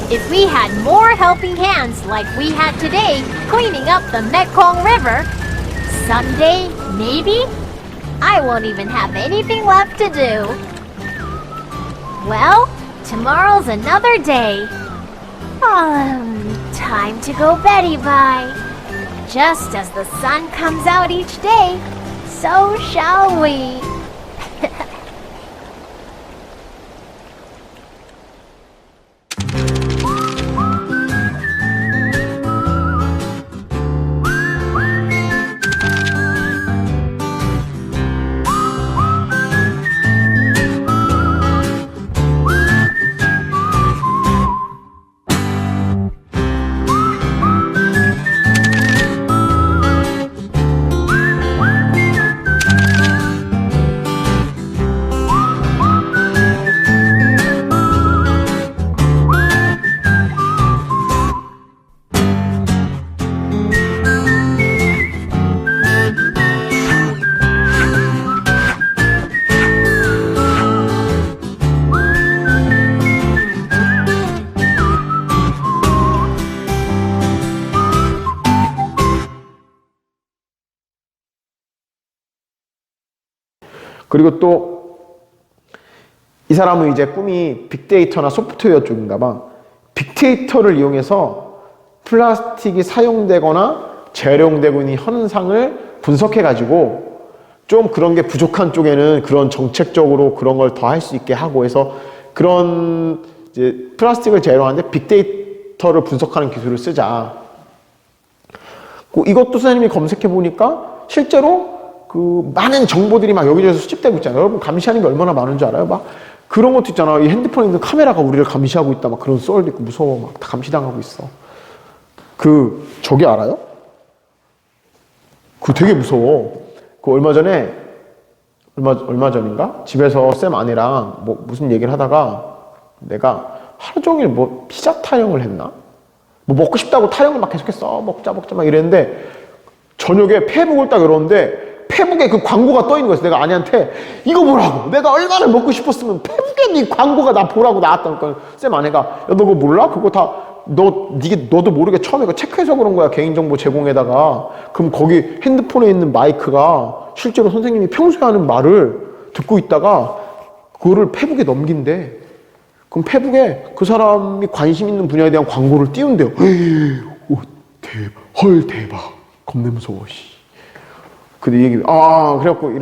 If we had more helping hands like we had today cleaning up the Mekong River, someday, maybe, I won't even have anything left to do. Well, tomorrow's another day. Time to go Betty bye. Just as the sun comes out each day, so shall we. 그리고 또 이 사람은 이제 꿈이 빅데이터나 소프트웨어 쪽인가 봐. 빅데이터를 이용해서 플라스틱이 사용되거나 재활용되고 있는 현상을 분석해가지고 좀 그런 게 부족한 쪽에는 그런 정책적으로 그런 걸 더 할 수 있게 하고 해서 그런 이제 플라스틱을 재활용하는데 빅데이터를 분석하는 기술을 쓰자. 이것도 선생님이 검색해 보니까 실제로 그 많은 정보들이 막 여기저기서 수집되고 있잖아요. 여러분 감시하는 게 얼마나 많은 줄 알아요? 막 그런 것도 있잖아. 이 핸드폰에 있는 카메라가 우리를 감시하고 있다. 막 그런 썰도 있고 무서워. 막 다 감시당하고 있어. 저기 알아요? 되게 무서워. 얼마 전에 얼마 전인가? 집에서 쌤 아내랑 무슨 얘기를 하다가 내가 하루 종일 피자 타령을 했나? 먹고 싶다고 타령을 막 계속했어. 먹자 막 이랬는데 저녁에 페북을 딱 열었는데 페북에 그 광고가 떠 있는 거였어. 내가 아내한테 이거 보라고. 내가 얼마나 먹고 싶었으면 페북에 네 광고가 나 보라고 나왔다니까. 쌤 아내가 야, 너 그거 몰라? 그거 다 너도 모르게 처음에 그거 체크해서 그런 거야. 개인정보 제공에다가. 그럼 거기 핸드폰에 있는 마이크가 실제로 선생님이 평소에 하는 말을 듣고 있다가 그거를 페북에 넘긴대. 그럼 페북에 그 사람이 관심 있는 분야에 대한 광고를 띄운대요. 오, 대박. 헐, 대박. 겁내 무서워, 씨. 근데 얘기, 그래갖고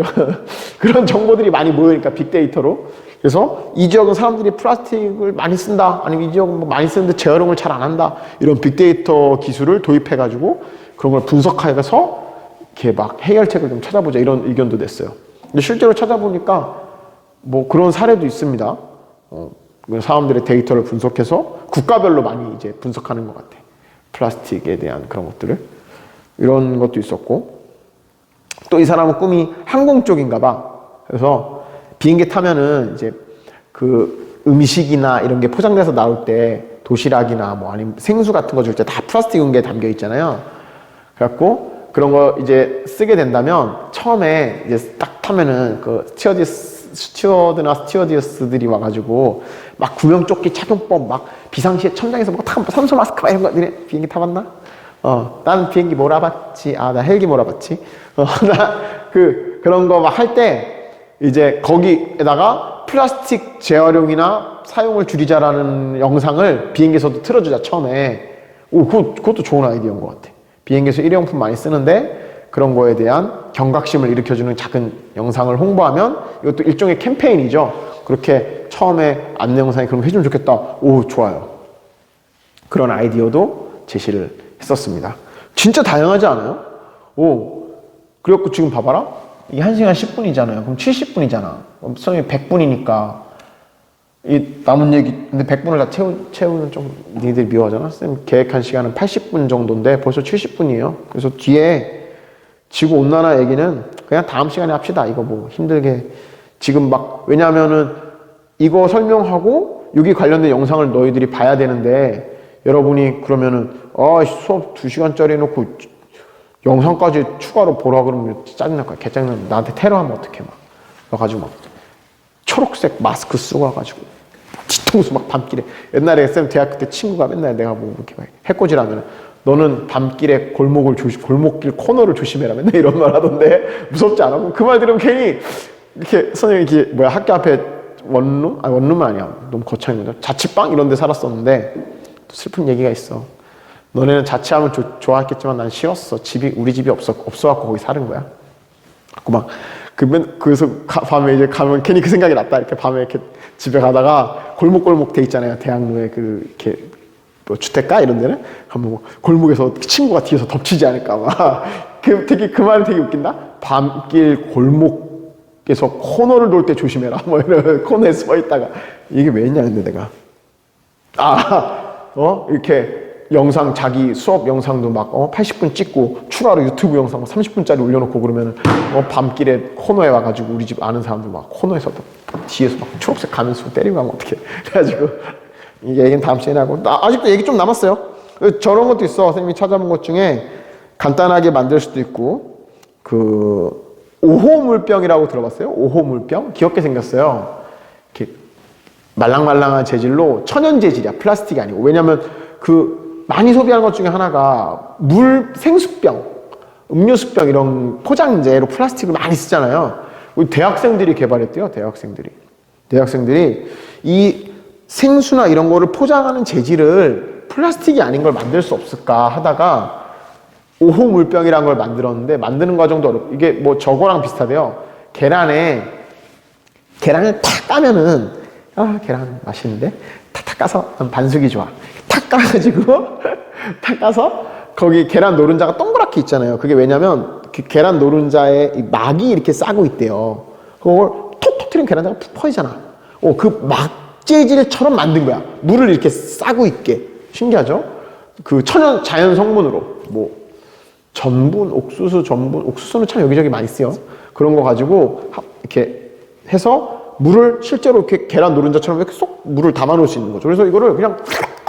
그런 정보들이 많이 모여니까 빅데이터로. 그래서 이 지역은 사람들이 플라스틱을 많이 쓴다. 아니면 이 지역은 많이 쓰는데 재활용을 잘 안 한다. 이런 빅데이터 기술을 도입해가지고 그런 걸 분석해서 이렇게 막 해결책을 좀 찾아보자. 이런 의견도 냈어요. 근데 실제로 찾아보니까 그런 사례도 있습니다. 사람들의 데이터를 분석해서 국가별로 많이 이제 분석하는 것 같아. 플라스틱에 대한 그런 것들을. 이런 것도 있었고. 또 이 사람은 꿈이 항공 쪽인가 봐. 그래서 비행기 타면은 이제 그 음식이나 이런 게 포장돼서 나올 때 도시락이나 뭐 아니면 생수 같은 거 줄 때 다 플라스틱 용기에 담겨 있잖아요. 그래갖고 그런 거 이제 쓰게 된다면 처음에 이제 딱 타면은 그 스튜어드나 스튜어디스들이 와가지고 막 구명조끼 착용법 막 비상시에 천장에서 뭐 산소 마스크 막 이런 거 니네 비행기 타봤나? 난 비행기 몰아봤지. 나 헬기 몰아봤지. 나 그런 거 막 할 때 이제 거기에다가 플라스틱 재활용이나 사용을 줄이자라는 영상을 비행기에서도 틀어주자 처음에. 그것도 좋은 아이디어인 것 같아. 비행기에서 일회용품 많이 쓰는데 그런 거에 대한 경각심을 일으켜주는 작은 영상을 홍보하면 이것도 일종의 캠페인이죠. 그렇게 처음에 안내 영상에 그런 거 해주면 좋겠다. 좋아요. 그런 아이디어도 제시를 했었습니다. 진짜 다양하지 않아요? 그래갖고 지금 봐봐라. 이게 1시간 10분이잖아요. 그럼 70분이잖아. 그럼 선생님이 100분이니까 이 남은 얘기, 근데 100분을 다 채우는 좀 니들 미워하잖아. 쌤 계획한 시간은 80분 정도인데 벌써 70분이에요. 그래서 뒤에 지구 온난화 얘기는 그냥 다음 시간에 합시다. 이거 뭐 힘들게 지금 막, 왜냐하면은 이거 설명하고 여기 관련된 영상을 너희들이 봐야 되는데 여러분이 그러면은 수업 2시간짜리 해놓고 영상까지 추가로 보라 그러면 짜증날 거야. 개짜증나. 나한테 테러하면 어떡해 막. 그래가지고 막 초록색 마스크 쓰고 와가지고 뒤통수 막 밤길에. 옛날에 쌤 대학교 때 친구가 맨날 내가 뭐 이렇게 막 해코지라면 너는 밤길에 골목길 코너를 조심해라 맨날 이런 말 하던데 무섭지 않아? 그 말 들으면 괜히 이렇게 선생님이 이렇게 학교 앞에 원룸? 원룸은 아니야. 너무 거창이거든. 자취방 이런 데 살았었는데 또 슬픈 얘기가 있어. 너네는 자취하면 좋아했겠지만 난 싫었어. 우리 집이 없어갖고 거기 사는 거야. 그래서 밤에 이제 가면 괜히 그 생각이 났다. 이렇게 밤에 이렇게 집에 가다가 골목 돼 있잖아요. 대학로에 이렇게 뭐 주택가 이런 데는 가면 뭐 골목에서 친구가 뒤에서 덮치지 않을까 막. 그 말이 되게 웃긴다. 밤길 골목에서 코너를 돌 때 조심해라. 뭐 이런 코너에 서 있다가 이게 왜 했냐 근데 내가 이렇게 영상 자기 수업 영상도 막 80분 찍고 추가로 유튜브 영상 30분짜리 올려놓고 그러면 밤길에 코너에 와가지고 우리 집 아는 사람들 막 코너에서 뒤에서 막 초록색 가면 쓰고 때리고 하면 어떡해. 그래가지고 이 얘기는 다음 시간에 하고 아직도 얘기 좀 남았어요. 저런 것도 있어. 선생님이 찾아본 것 중에 간단하게 만들 수도 있고 그 5호 물병이라고 들어봤어요? 5호 물병? 귀엽게 생겼어요. 이렇게 말랑말랑한 재질로 천연 재질이야. 플라스틱이 아니고. 왜냐면 많이 소비하는 것 중에 하나가 생수병, 음료수병 이런 포장재로 플라스틱을 많이 쓰잖아요. 우리 대학생들이 개발했대요. 대학생들이 이 생수나 이런 거를 포장하는 재질을 플라스틱이 아닌 걸 만들 수 없을까 하다가 5호 물병이라는 걸 만들었는데 만드는 과정도 어렵고 이게 뭐 저거랑 비슷하대요. 계란을 탁 까면은 계란 맛있는데 탁 까서 난 반숙이 좋아. 탁 까서 거기 계란 노른자가 동그랗게 있잖아요. 그게 왜냐면 그 계란 노른자에 이 막이 이렇게 싸고 있대요. 그걸 톡 터뜨리면 계란자가 푹 퍼지잖아. 그 막 재질처럼 만든 거야. 물을 이렇게 싸고 있게. 신기하죠? 그 자연 성분으로 뭐 전분, 옥수수는 참 여기저기 많이 쓰여. 그런 거 가지고 이렇게 해서 물을 실제로 이렇게 계란 노른자처럼 이렇게 쏙 물을 담아 놓을 수 있는 거죠. 그래서 이거를 그냥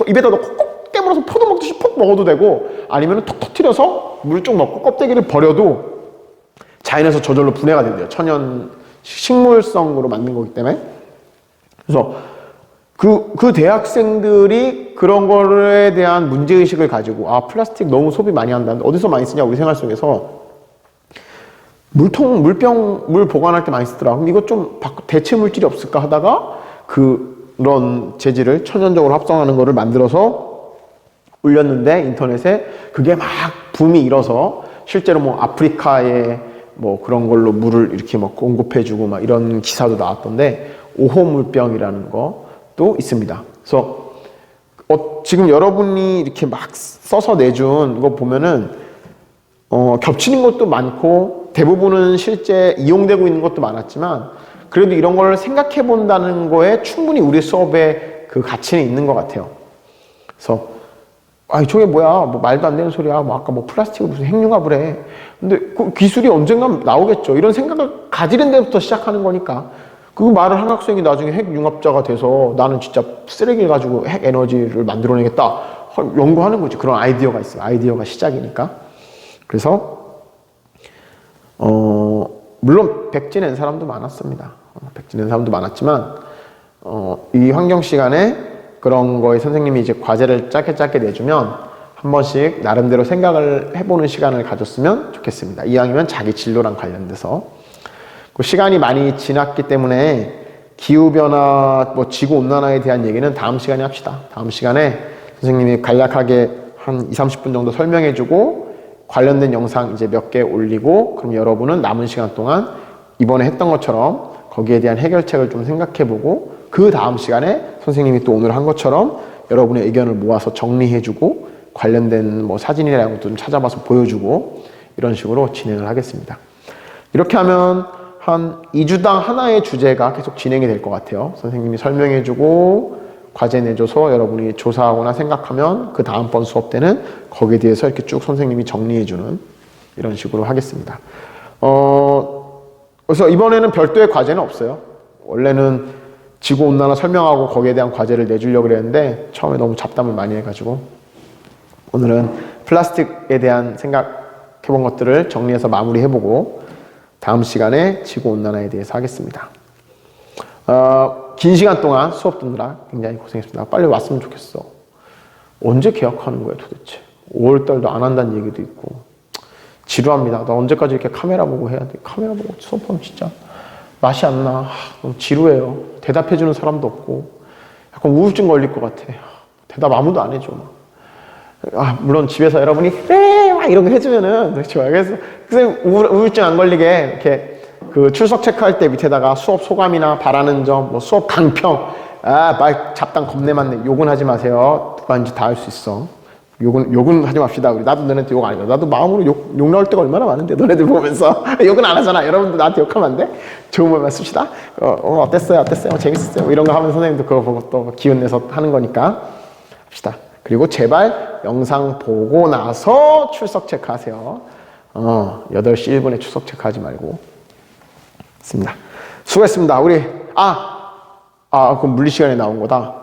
입에다 넣고 꼭 깨물어서 포도 먹듯이 푹 먹어도 되고 아니면 톡 터뜨려서 물 쭉 넣고 껍데기를 버려도 자연에서 저절로 분해가 된대요. 천연 식물성으로 만든 거기 때문에. 그래서 그 대학생들이 그런 거에 대한 문제의식을 가지고 플라스틱 너무 소비 많이 한다는데 어디서 많이 쓰냐 우리 생활 속에서 물병 물 보관할 때 많이 쓰더라. 그럼 이거 좀 대체 물질이 없을까 하다가 그런 재질을 천연적으로 합성하는 거를 만들어서 올렸는데 인터넷에 그게 막 붐이 일어서 실제로 뭐 아프리카에 뭐 그런 걸로 물을 이렇게 막 공급해주고 막 이런 기사도 나왔던데 5호 물병이라는 것도 있습니다. 그래서 지금 여러분이 이렇게 막 써서 내준 거 보면은 겹치는 것도 많고 대부분은 실제 이용되고 있는 것도 많았지만 그래도 이런 걸 생각해 본다는 거에 충분히 우리 수업에 그 가치는 있는 것 같아요. 그래서 저게 뭐야? 뭐 말도 안 되는 소리야. 뭐 아까 뭐 플라스틱을 무슨 핵융합을 해. 근데 그 기술이 언젠가 나오겠죠. 이런 생각을 가지는 데부터 시작하는 거니까. 그 말을 한 학생이 나중에 핵융합자가 돼서 나는 진짜 쓰레기를 가지고 핵 에너지를 만들어내겠다. 연구하는 거지. 그런 아이디어가 있어요. 아이디어가 시작이니까. 그래서 물론 백지 낸 사람도 많았습니다. 백지 낸 사람도 많았지만 이 환경 시간에 그런 거에 선생님이 이제 과제를 짧게 내주면 한 번씩 나름대로 생각을 해보는 시간을 가졌으면 좋겠습니다. 이왕이면 자기 진로랑 관련돼서. 그 시간이 많이 지났기 때문에 기후변화, 뭐 지구온난화에 대한 얘기는 다음 시간에 합시다. 다음 시간에 선생님이 간략하게 한 20-30분 정도 설명해주고 관련된 영상 이제 몇 개 올리고 그럼 여러분은 남은 시간 동안 이번에 했던 것처럼 거기에 대한 해결책을 좀 생각해보고 그 다음 시간에 선생님이 또 오늘 한 것처럼 여러분의 의견을 모아서 정리해주고 관련된 뭐 사진이나 이런 것도 좀 찾아봐서 보여주고 이런 식으로 진행을 하겠습니다. 이렇게 하면 한 2주당 하나의 주제가 계속 진행이 될 것 같아요. 선생님이 설명해주고 과제 내줘서 여러분이 조사하거나 생각하면 그 다음번 수업 때는 거기에 대해서 이렇게 쭉 선생님이 정리해주는 이런 식으로 하겠습니다. 그래서 이번에는 별도의 과제는 없어요. 원래는 지구온난화 설명하고 거기에 대한 과제를 내주려고 그랬는데 처음에 너무 잡담을 많이 해가지고 오늘은 플라스틱에 대한 생각해본 것들을 정리해서 마무리해보고 다음 시간에 지구온난화에 대해서 하겠습니다. 긴 시간 동안 수업 듣느라 굉장히 고생했습니다. 빨리 왔으면 좋겠어. 언제 개학하는 거야 도대체? 5월달도 안 한다는 얘기도 있고 지루합니다. 나 언제까지 이렇게 카메라 보고 해야 돼? 카메라 보고 수업하면 진짜 맛이 안 나. 너무 지루해요. 대답해주는 사람도 없고 약간 우울증 걸릴 것 같아. 대답 아무도 안 해줘. 물론 집에서 여러분이 그래 막 이런 거 해주면은 좋아요. 그래서 선생님 우울증 안 걸리게 이렇게 그 출석 체크할 때 밑에다가 수업 소감이나 바라는 점, 뭐 수업 강평, 말 잡담 겁내 많네. 욕은 하지 마세요. 누가인지 다 알 수 있어. 욕은 하지 맙시다. 우리 나도 너네한테 욕 안 해요. 나도 마음으로 욕 나올 때가 얼마나 많은데 너네들 보면서 욕은 안 하잖아. 여러분도 나한테 욕하면 안 돼? 좋은 말만 씁시다. 어땠어요? 재밌었어요? 뭐 이런 거 하면 선생님도 그거 보고 또 기운 내서 하는 거니까 합시다. 그리고 제발 영상 보고 나서 출석 체크하세요. 8시 1분에 출석 체크하지 말고. 습니다. 수고했습니다. 우리 그럼 물리 시간에 나온 거다.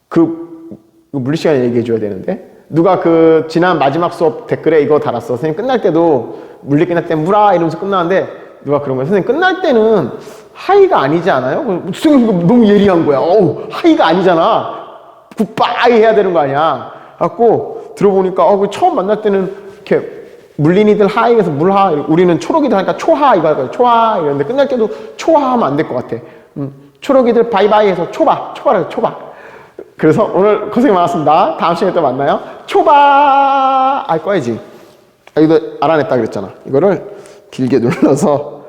그 물리 시간에 얘기해 줘야 되는데 누가 그 지난 마지막 수업 댓글에 이거 달았어. 선생님 끝날 때도 물리 끝날 때 무라 이러면서 끝나는데 누가 그런 거야. 선생님 끝날 때는 하이가 아니지 않아요? 선생님 너무 예리한 거야. 하이가 아니잖아. 굿바이 해야 되는 거 아니야. 갖고 들어보니까 처음 만날 때는 이렇게 물린이들 하이에서 물하, 우리는 초록이들 하니까 초하 이거 할 거야. 초하 이러는데 끝날 때도 초하하면 안 될 것 같아. 초록이들 바이바이 해서 초바를 초바. 그래서 오늘 고생 많았습니다. 다음 시간에 또 만나요. 초바 꺼야지. 이거 알아냈다 그랬잖아. 이거를 길게 눌러서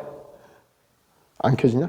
안 켜지냐?